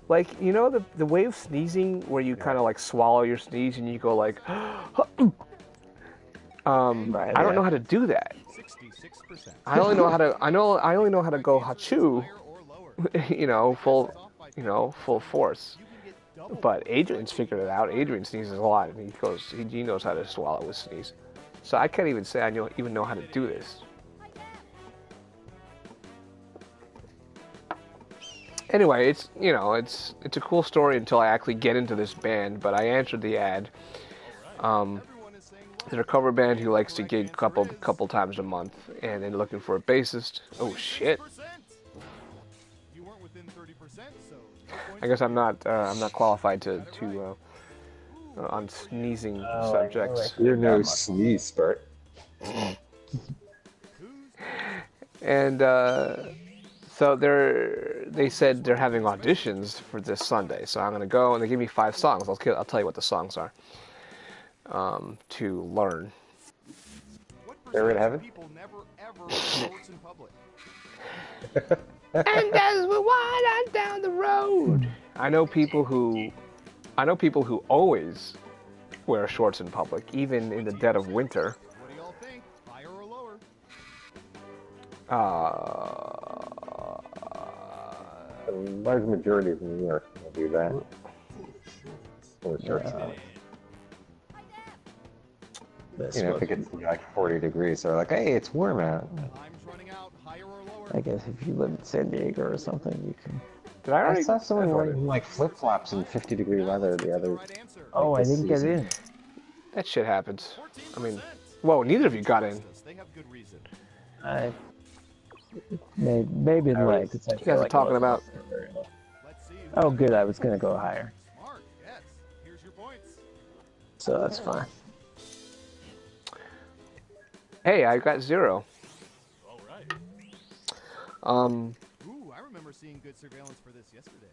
Like, the way of sneezing where you kind of like swallow your sneeze and you go like, I don't know how to do that. I only know how to go hachoo, full force. But Adrian's figured it out. Adrian sneezes a lot, and he knows how to swallow his sneeze. So I can't even say I even know how to do this. Anyway, it's a cool story until I actually get into this band. But I answered the ad. They're a cover band who likes to gig couple times a month, and then looking for a bassist. Oh shit! I guess I'm not qualified to on sneezing subjects. You're no sneeze spurt. And so they said they're having auditions for this Sunday. So I'm gonna go, and they give me 5 songs. I'll tell you what the songs are to learn. They're in heaven. And as we wind on down the road, I know people who always wear shorts in public, even in the dead of winter. What do y'all think? Higher or lower? A large majority of New York will do that. Or shirts on. If it gets to be like 40 degrees, they're like, hey, it's warm out. Time's running out. Higher or lower? I guess if you live in San Diego or something, you can. Did I already? I saw someone wearing like flip-flops in 50-degree weather the other. Oh, I didn't get in. That shit happens. I mean, whoa, neither of you got in. They have good reason. I maybe in like. You guys are talking about. Let's see. Oh, good. I was gonna go higher, Mark, yes. Here's your points. so that's fine. Hey, I got 0. All right. Ooh, I remember seeing good surveillance for this yesterday.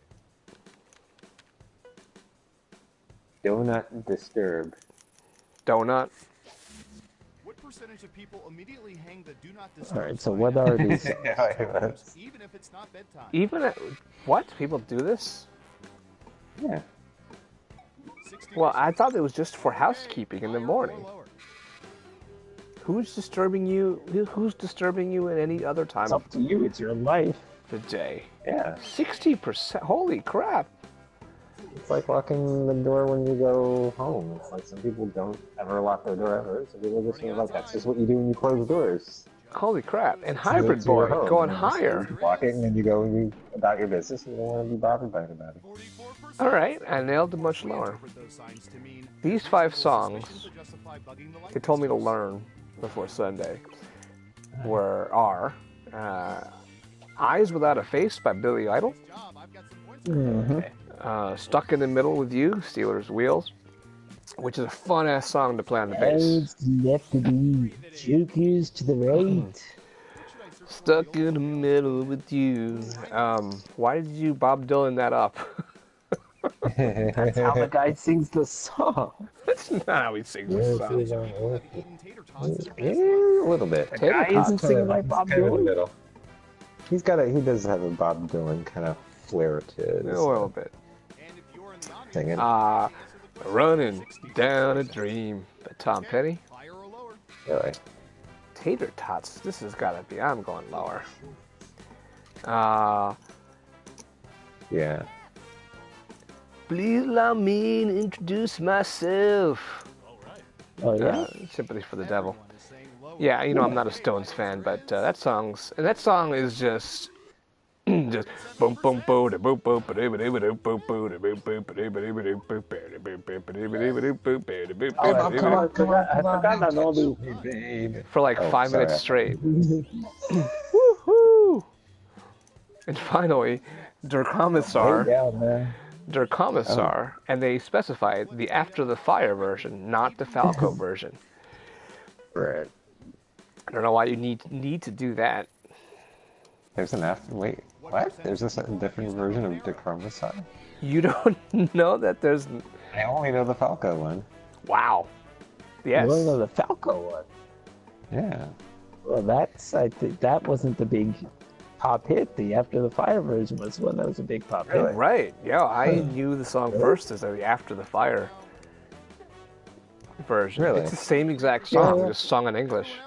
Donut disturb. Donut. What percentage of people immediately hang the do not disturb? All right. So what are these? Even if it's not bedtime. What? People do this? Yeah. Well, I thought it was just for housekeeping in the morning. Who's disturbing you? Who's disturbing you at any other time It's up to you. It's your life. of the day? Yeah. 60%. Holy crap! It's like locking the door when you go home. It's like some people don't ever lock their door ever. Some people just feel like that's just what you do when you close doors. Holy crap! And Hybrid Boy going higher. Walking, and you go about your business. And you don't want to be bothered by anybody. All right, I nailed it much lower. These 5 songs they told me to learn before Sunday are Eyes Without a Face by Billy Idol, Mm-hmm. Stuck in the Middle with You, Steelers Wheels, which is a fun ass song to play on the bass. Left to be Joker's to the right. Stuck in the middle with you. Why did you Bob Dylan that up? That's how the guy sings the song. That's not how he sings the song. Yeah, a little bit. The guy isn't singing like Bob Dylan. He does have a Bob Dylan kind of flair to it. A little bit. Singing. Running down a dream by Tom Petty. Really? Tater tots. This has got to be. I'm going lower. Yeah. Please allow me to introduce myself. Oh yeah. Sympathy for the Devil. Yeah, you know I'm not a Stones fan, but that song is just boom boom boom boom boom boom boom boom for like 5 minutes straight. Woohoo! And finally, Der Kommissar, and they specified the After the Fire version, not the Falco version. Right. I don't know why you need to do that. There's an after. Wait, what? There's a different version of Der Kommissar? You don't know that there's. I only know the Falco one. Wow. Yes. You only know the Falco one. Yeah. Well, I think that wasn't the big pop hit. The After the Fire version was one that was a big pop hit. Right. Yeah, I knew the song first as the After the Fire version. Really? It's the same exact song, just sung in English.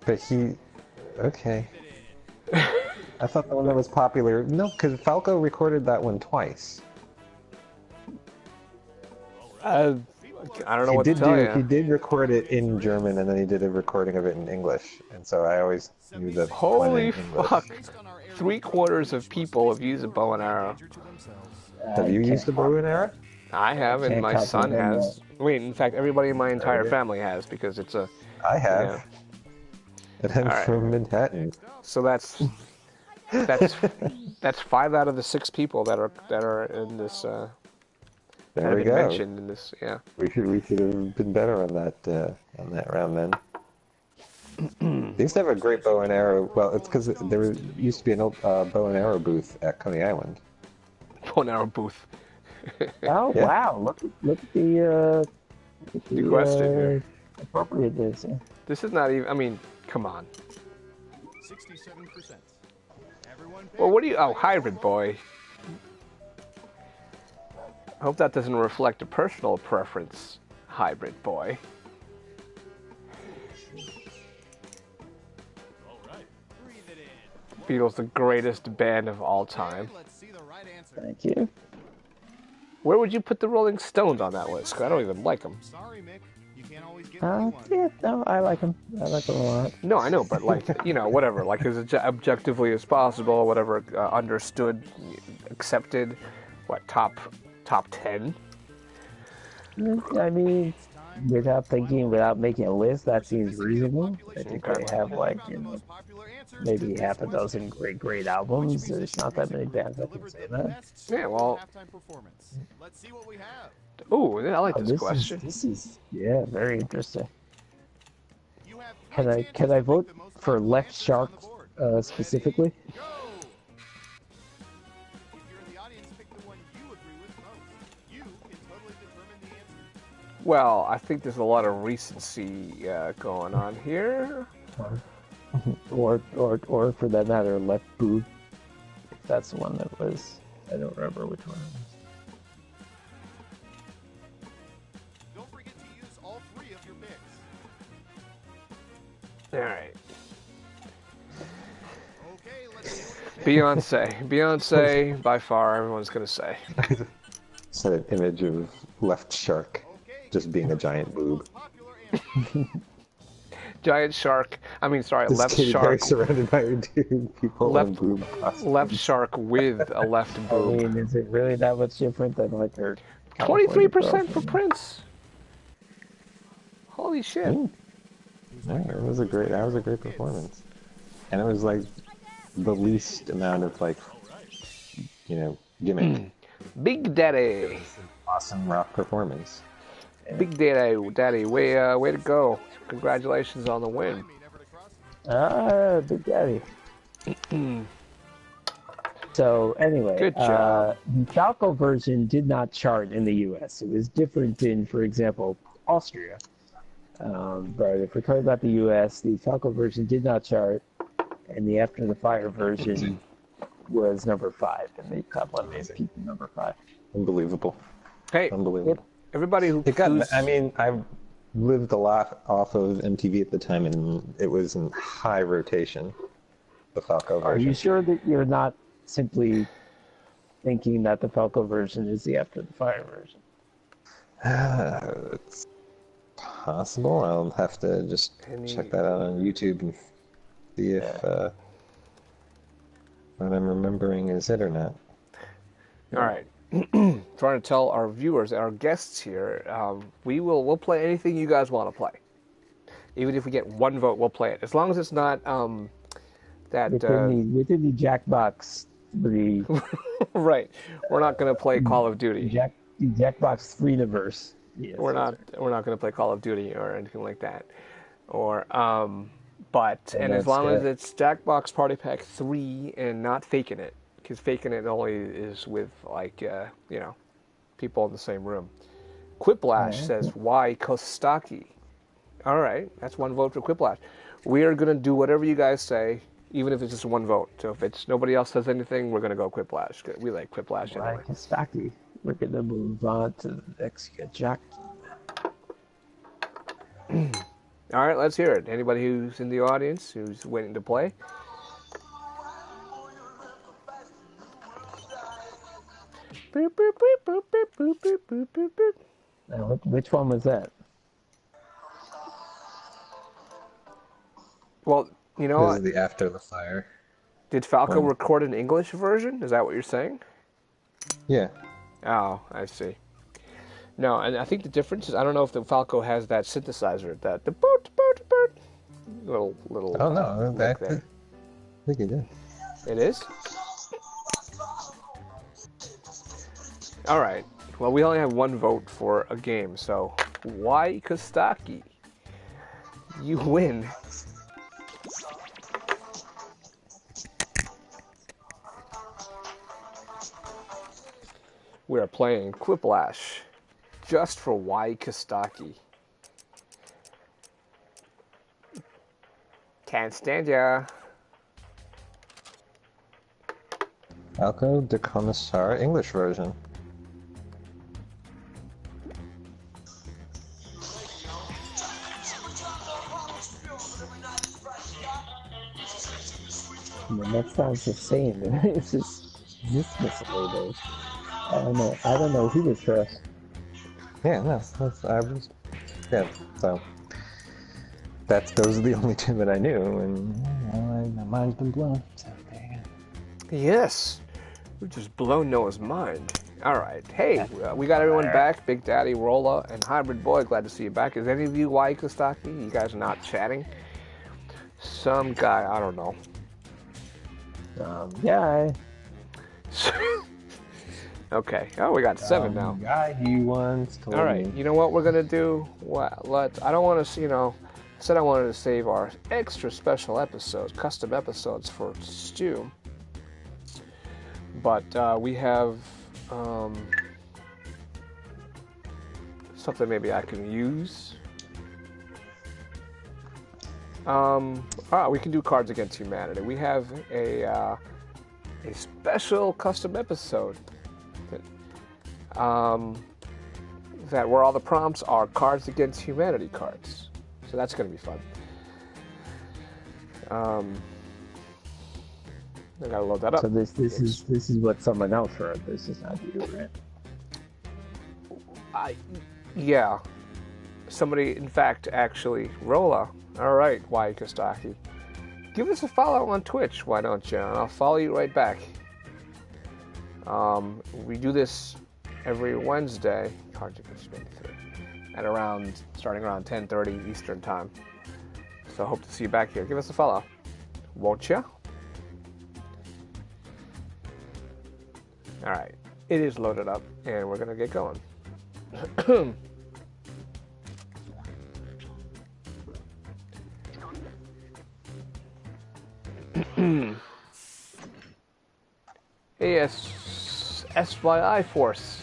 But okay. I thought the one that was popular, no, because Falco recorded that one twice. I don't know what to tell you. He did record it in German, and then he did a recording of it in English, and so I always knew the Holy fuck! 3/4 of people have used a bow and arrow. Have you used a bow and arrow? I have, and my son has. Wait, in fact, everybody in my entire family has, because it's a. I have. Yeah. And I'm from Manhattan. So that's 5 out of the 6 people that are in this. There we go. Mentioned in this, yeah. We should have been better on that round then. They used to have a great bow and arrow. Well, it's because there used to be an old bow and arrow booth at Coney Island. Bow and arrow booth. Oh Yeah. wow! Look at the question here. Appropriateness. Yeah. This is not even. I mean, come on. 67%. Well, what do you? Oh, hybrid boy. I hope that doesn't reflect a personal preference, hybrid boy. Beatles, the greatest band of all time. Thank you. Where would you put the Rolling Stones on that list? 'Cause I don't even like them. Sorry, Mick. You can't always get Yeah, no, I like them. I like them a lot. No, I know, but like, you know, whatever, like as objectively as possible, whatever, understood, accepted, what, top 10? I mean, without making a list, that seems reasonable. I think they have like, maybe half a dozen great albums. There's not that many bands that can say that. Yeah, well. Let's see what we have. Ooh, I like this question. This is very interesting. Can I vote for Left Shark specifically? Well, I think there's a lot of recency going on here. Or for that matter, Left Boob. That's the one that was. I don't remember which one. Don't forget to use all 3 of your picks. All right. Okay, let's see what Beyonce, by far, everyone's gonna say. It's an image of Left Shark just being a giant boob. Giant shark. I mean, sorry, This left Katy Perry shark. surrounded by people in boob costumes. Left shark with a left I boob. mean, is it really that much different than like her? 23% for Prince. Holy shit! Yeah, that was a great performance, and it was like the least amount of like, gimmick. Big Daddy. Awesome rock performance. Big Daddy, way to go! Congratulations on the win. Big Daddy. So anyway, Good job. The Falco version did not chart in the U.S. It was different in, for example, Austria. But if we're talking about the U.S., the Falco version did not chart, and the After the Fire version was number 5 in the top 100 people, number 5. Unbelievable. Hey, unbelievable. Everybody who I mean, I lived a lot off of MTV at the time, and it was in high rotation. The Falco version. Are you sure that you're not simply thinking that the Falco version is the After the Fire version? It's possible. I'll have to just check that out on YouTube and see if what I'm remembering is it or not. All right. Trying to tell our viewers, our guests here, we'll play anything you guys want to play. Even if we get one vote, we'll play it. As long as it's not that within the Jackbox 3. Right. We're not going to play Call of Duty. The Jackbox 3-niverse. Yes, we're not going to play Call of Duty or anything like that. Or and as long as it's Jackbox Party Pack 3 and not Faking It, because Faking It only is with people in the same room. Quiplash says, why Kostaki? All right, that's one vote for Quiplash. We are going to do whatever you guys say, even if it's just one vote. So if it's nobody else says anything, we're going to go Quiplash. We like Quiplash anyway. Why Kostaki? We're going to move on to the next Jack. All right, let's hear it. Anybody who's in the audience who's waiting to play? Boop, boop, boop, boop, boop, boop, boop, boop, boop. Now, which one was that? Well, you know what? This is the After the Fire. Did Falco record an English version? Is that what you're saying? Yeah. Oh, I see. No, and I think the difference is I don't know if the Falco has that synthesizer, that the boot little. Oh no, I think it did. It is? All right. Well, we only have one vote for a game, so why Kostaki? You win. We are playing Quiplash just for why Kostaki. Can't stand ya. Falco de Commissar English version. That sounds the same. It's just dismissable. I don't know who to trust. Yeah, no, so those are the only two that I knew, and my mind's been blown. So there you go. Yes, we just blown Noah's mind. All right, hey, we got everyone back. Big Daddy, Rolla, and Hybrid Boy. Glad to see you back. Is any of you Y Kostaki? You guys are not chatting. Some guy, I don't know. Guy. Okay. Oh, we got 7 now. Guy he once told All right. me. You know what we're gonna do? I don't want to. Said I wanted to save our extra special episodes, custom episodes for Stu. But we have something maybe I can use. We can do Cards Against Humanity. We have a special custom episode that where all the prompts are Cards Against Humanity cards. So that's going to be fun. I gotta load that up. So this is what someone else wrote. This is not you, right? Yeah. Somebody, in fact, actually, Rolla. All right, Y Kostaki. Give us a follow on Twitch, why don't you? And I'll follow you right back. We do this every Wednesday, at starting around 10:30 Eastern Time. So I hope to see you back here. Give us a follow, won't you? All right. It is loaded up, and we're going to get going. Hey, SYI Force.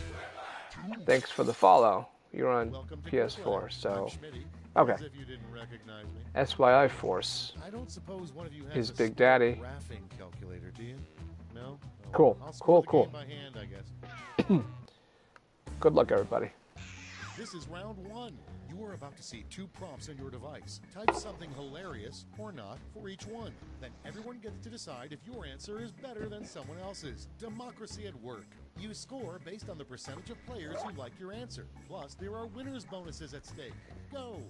Thanks for the follow. You're on PS4, so... Okay. SYI Force is Big Daddy. Cool. Cool. Good luck, everybody. This is round 1. You are about to see 2 prompts on your device. Type something hilarious or not for each one. Then everyone gets to decide if your answer is better than someone else's. Democracy at work. You score based on the percentage of players who like your answer. Plus, there are winners' bonuses at stake. Go!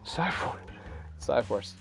Cyforce.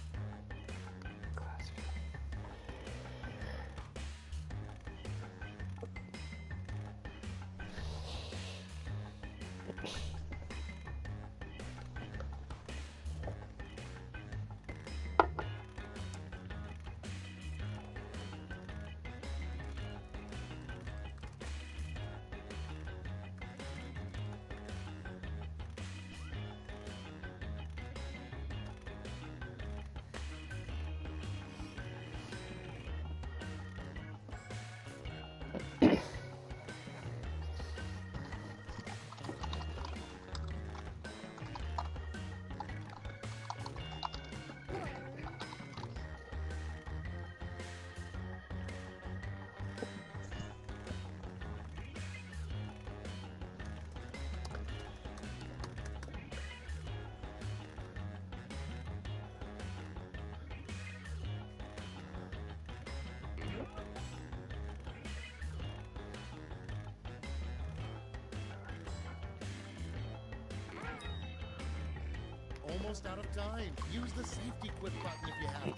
Almost out of time. Use the safety quit button if you have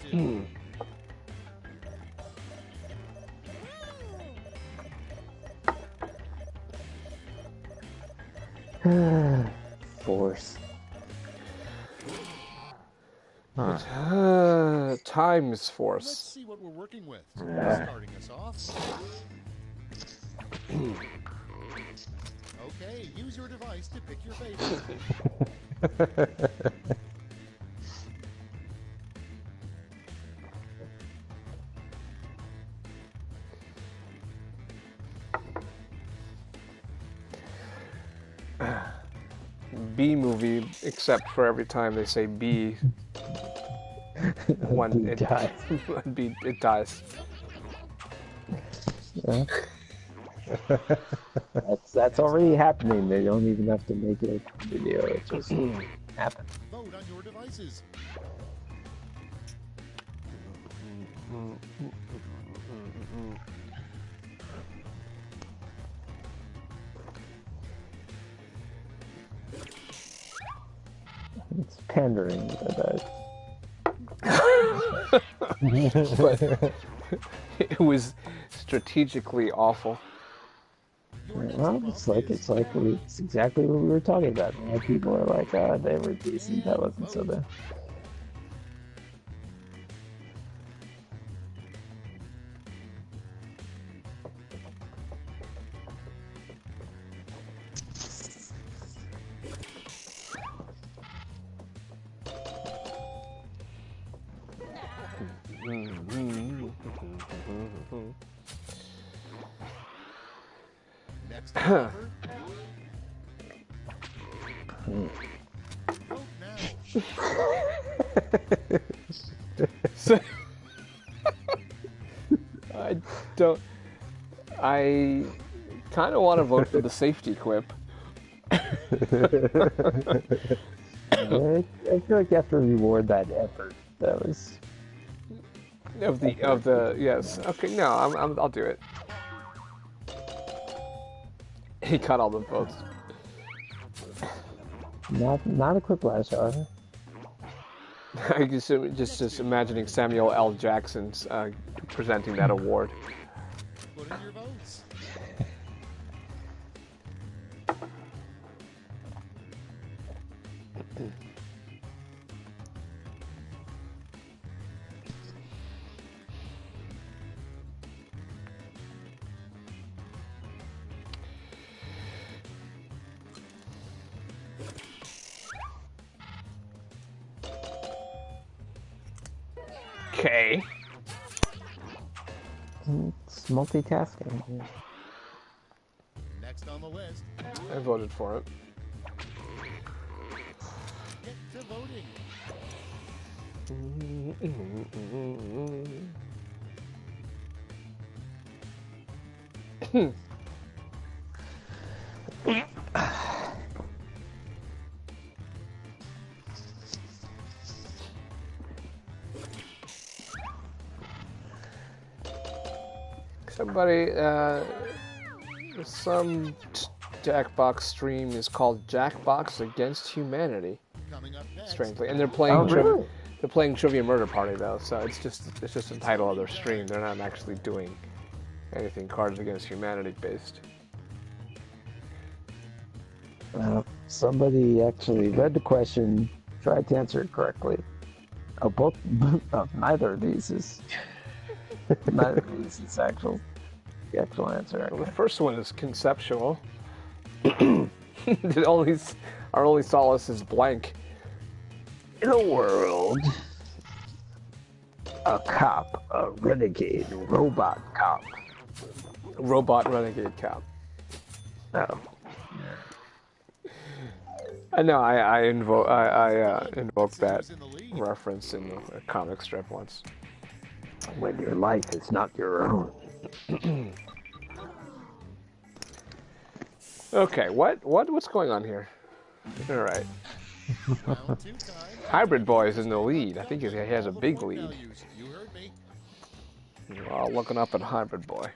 to. Force. Times Force. Let's see what we're working with. Starting us off. Okay, use your device to pick your favorite. B movie, except for every time they say B, one it dies. It dies. Yeah. That's already happening. They don't even have to make it a video. It just happens. Vote on your devices. It's pandering, but it was strategically awful. Well, it's exactly what we were talking about. You know, people are like, they were decent. That wasn't so bad. Next offer. Vote now. So, I kind of want to vote for the safety quip. I feel like you have to reward that effort. That was of the yes. Okay, no, I'll do it. He got all the votes. Not a quiplash, however. I just imagining Samuel L. Jackson's presenting that award. Put in your votes. Okay. It's multitasking. Next on the list. I voted for it. Get to voting. Somebody, some Jackbox stream is called Jackbox Against Humanity. Coming up next. Strangely, and they're playing really? they're playing Trivia Murder Party though, so it's just the title of their stream. They're not actually doing anything Cards Against Humanity based. Somebody actually read the question, tried to answer it correctly. Oh, neither of these is the actual answer. Well, the first one is conceptual. Our only solace is blank. In a world, a cop, a renegade robot cop. Robot renegade cop. Oh. I know. I invoked that reference in a comic strip once. When your life is not your own. Okay, what's going on here? All right. Hybrid Boy is in the lead. I think he has a big lead. Well, looking up at Hybrid Boy.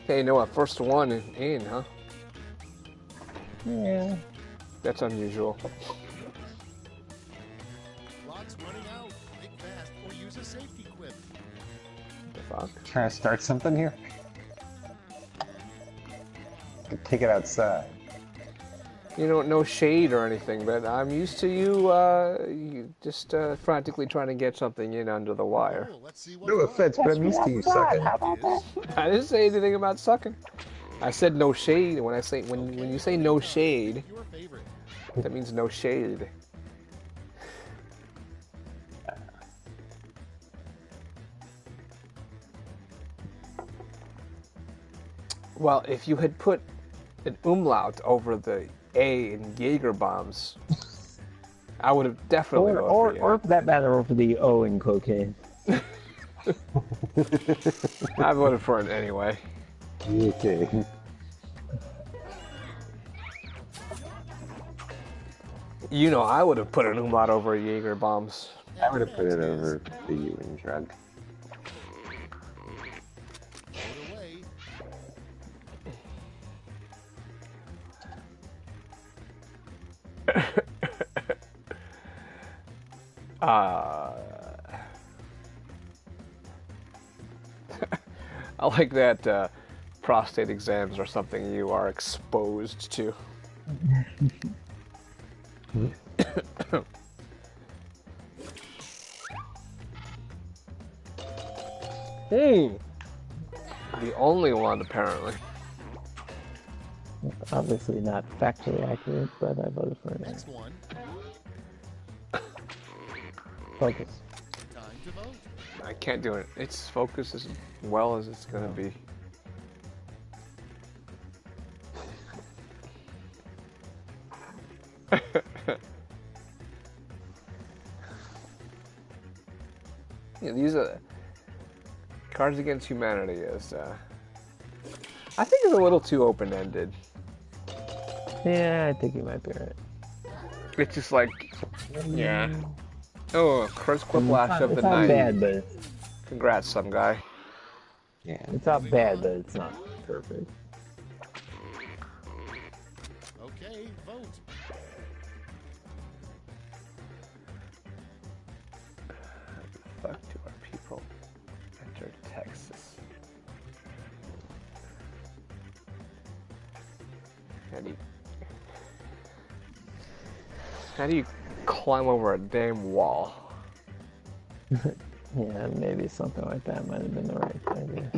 Hey, you know what? First one in, huh? Yeah. That's unusual. Clock's running out. Think fast or use a safety quip. What the fuck? Trying to start something here? Take it outside. You know, no shade or anything, but I'm used to you just frantically trying to get something in under the wire. Oh, let's see what No offense, but I'm used to you sucking. I didn't say anything about sucking. I said no shade. When I say when you say no shade, your favorite. that means no shade. Well, if you had put an umlaut over the A in Jaeger bombs, I would have definitely voted for you. Or for that matter, over the O in cocaine. I voted for it anyway. Okay. You know, I would have put an umlaut over Jaeger bombs. I would have put it over the Ewing drug. Vote away. I like that prostate exams are something you are exposed to. The only one, apparently. Obviously not factually accurate, but I voted for it. Next one. Focus. Time to vote. I can't do it. It's focus as well as it's gonna be. these are Cards Against Humanity is. I think it's a little too open-ended. Yeah, I think you might be right. It's just like, yeah. Oh, first Quiplash of the it's night. Not bad, but congrats, some guy. Yeah, it's not bad, but it's not perfect. Okay, vote. Fuck to our people. Enter Texas. How do you climb over a damn wall? Yeah, maybe something like that might have been the right idea.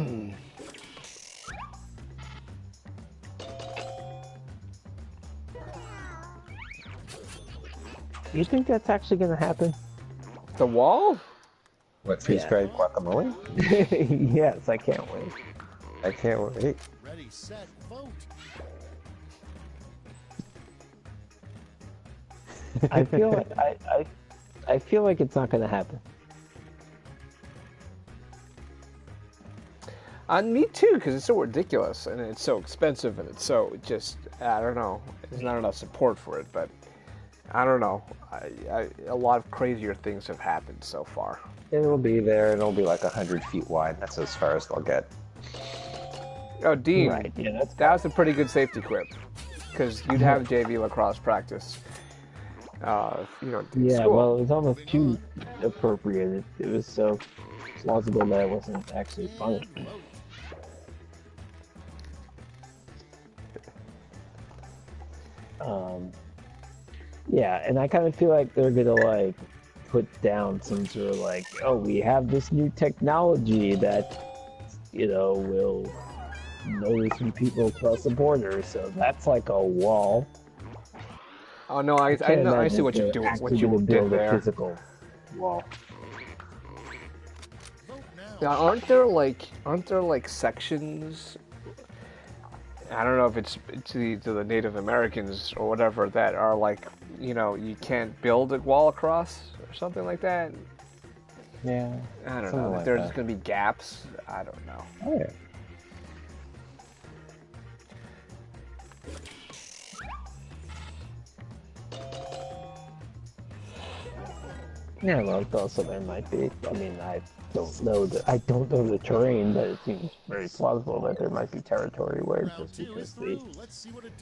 You think that's actually going to happen? The wall? What, freeze-dried guacamole? Yes, I can't wait. I can't wait. Ready, set, vote. I feel like I feel like it's not going to happen. Me too, because it's so ridiculous and it's so expensive and it's so just, I don't know. There's not enough support for it, but I don't know. A lot of crazier things have happened so far. It'll be there, and it'll be like 100 feet wide. That's as far as they'll get. Oh, Dean, right, yeah, that was a pretty good safety quip, because you'd have JV lacrosse practice. Yeah, school. well, it was almost too appropriate. It was so plausible that it wasn't actually funny. Yeah, and I kind of feel like they're gonna like put down some sort of like, oh, we have this new technology that, will notice when people cross the border. So that's like a wall. Oh no, I see what you do. What you did there. Physical wall. Now, aren't there like sections? I don't know if it's to the Native Americans or whatever that are like, you can't build a wall across or something like that. Yeah. I don't know. Like There's that. going to be gaps. I don't know. Oh, yeah. Yeah, well, also there might be. I mean, I don't know the terrain, but it seems very plausible that there might be territory where just because the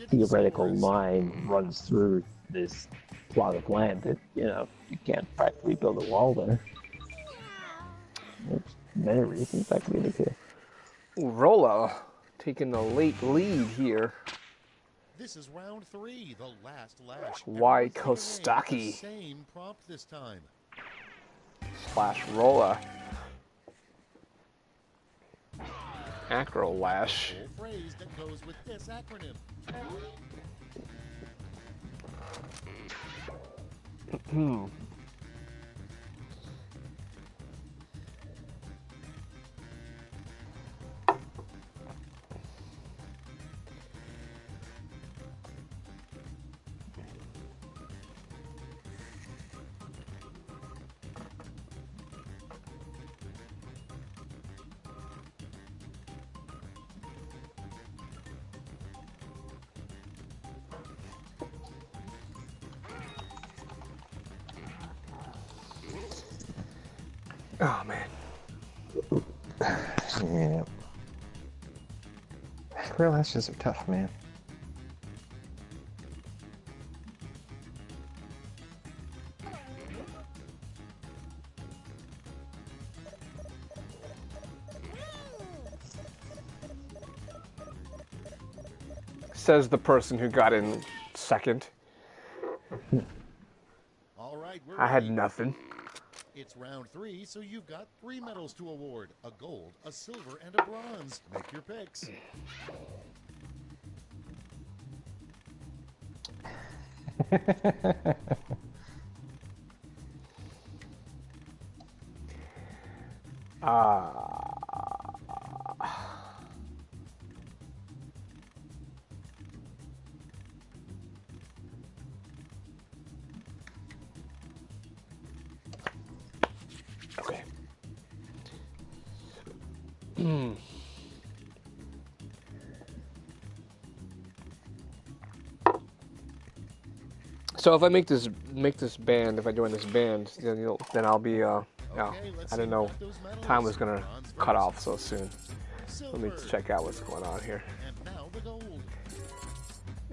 theoretical line runs through this plot of land, that you can't practically build a wall there. There's many reasons that could be the case. Rolla taking the late lead here. This is round 3, the last lash. Why Kostaki? Same prompt this time. / Rolla. Acro lash. Full phrase that goes with this acronym. Oh man. Yeah. Acro lashes are tough, man. Says the person who got in second. All right, I had ready. nothing. It's round 3, so you've got 3 medals to award. A gold, a silver, and a bronze. Make your picks. Okay. So if I make this band, if I join this band, then I'll be I didn't know time was gonna cut off so soon. Let me check out what's going on here. And now the gold.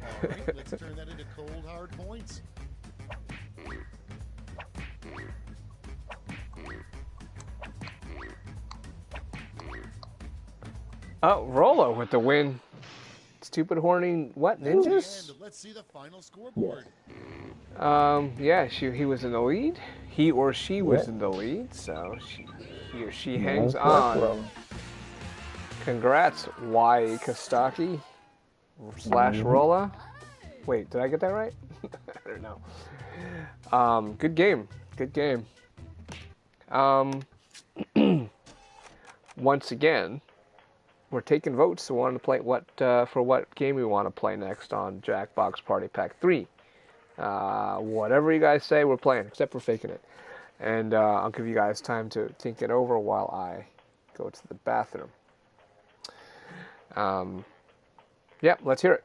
All right, let's turn that into cold hard points. Oh, Rolo with the win. Stupid horny what ninjas? And let's see the final scoreboard. Yeah, he was in the lead. He or she was in the lead, so he or she hangs on. Congrats, Y Kostaki / Rolla. Wait, did I get that right? I don't know. Good game. Good game. Once again, we're taking votes. So we want to play for what game we want to play next on Jackbox Party Pack 3. Whatever you guys say, we're playing, except for faking it. And I'll give you guys time to think it over while I go to the bathroom. Yeah, let's hear it.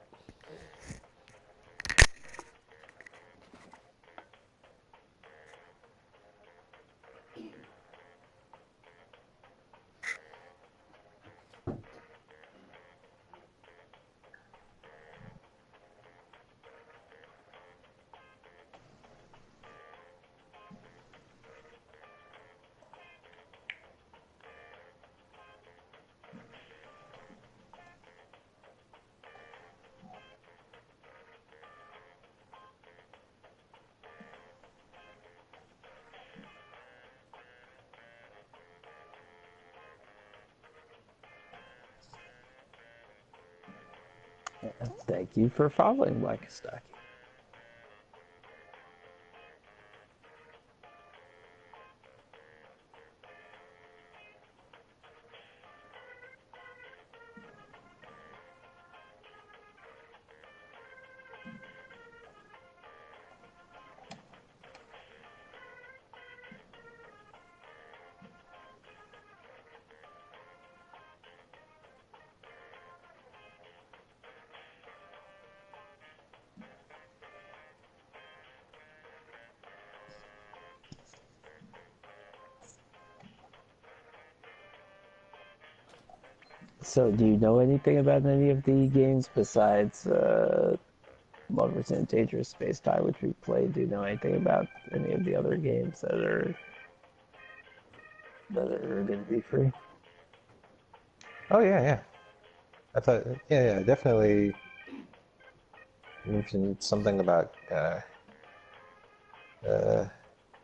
Thank you for following, Wakastaki. So, do you know anything about any of the games besides Lovers in Dangerous Space Time, which we played? Do you know anything about any of the other games that are going to be free? Oh yeah. I thought definitely mentioned something about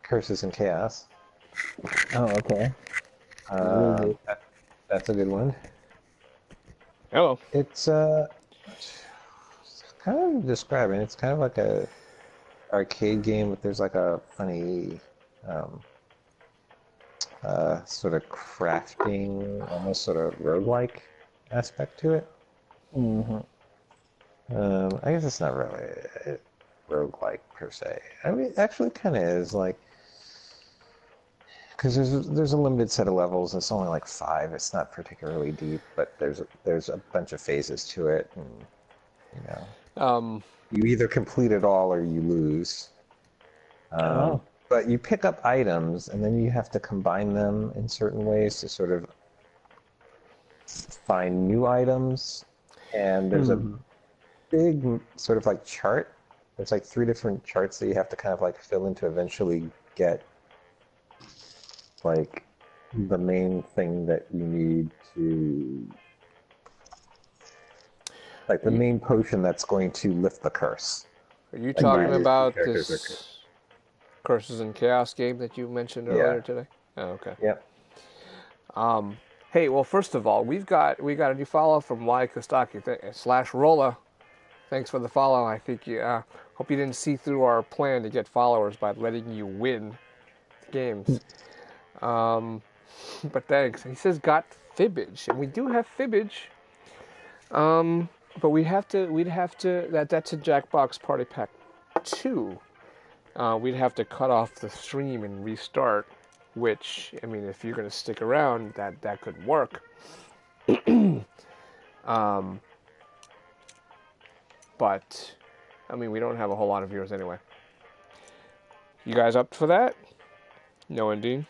Curses and Chaos. Oh, okay. That's a good one. Hello. It's kind of describing. It's kind of like a arcade game, but there's like a funny sort of crafting, almost sort of roguelike aspect to it. Mm-hmm. I guess it's not really roguelike per se. I mean, it actually kind of is, like, because there's a limited set of levels. It's only like 5. It's not particularly deep, but there's a bunch of phases to it, and you either complete it all or you lose. But you pick up items, and then you have to combine them in certain ways to sort of find new items. And there's a big sort of like chart. There's like 3 different charts that you have to kind of like fill in to eventually get like the main thing that you need to, like the main potion that's going to lift the curse. Are you talking about this Curses and Chaos game that you mentioned earlier today? Oh, okay. Yep. Hey, well, first of all, we got a new follow from Y Kostaki / Rolla. Thanks for the follow. I think hope you didn't see through our plan to get followers by letting you win games. But thanks. He says got fibbage, and we do have fibbage. But we'd have to that's a Jackbox Party Pack 2. We'd have to cut off the stream and restart, which, I mean, if you're going to stick around, that could work. But, I mean, we don't have a whole lot of viewers anyway. You guys up for that? No, Dean?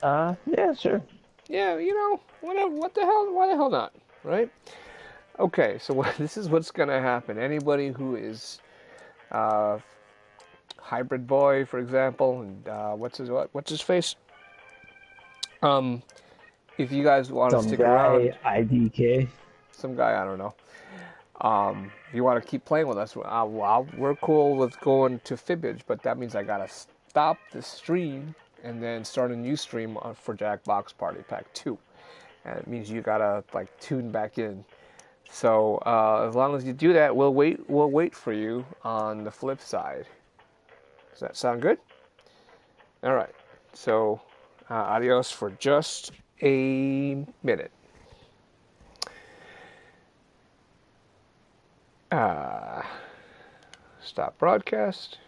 Yeah, sure. Yeah, you know, whatever. What the hell? Why the hell not? Right? Okay, so this is what's going to happen. Anybody who is Hybrid Boy, for example, and what's his face? If you guys want to stick around, IDK. some guy I don't know. If you want to keep playing with us, we're cool with going to Fibbage, but that means I gotta stop the stream and then start a new stream for Jackbox Party Pack 2. And it means you gotta like tune back in. So as long as you do that, we'll wait for you on the flip side. Does that sound good? All right. So adios for just a minute. Stop broadcast.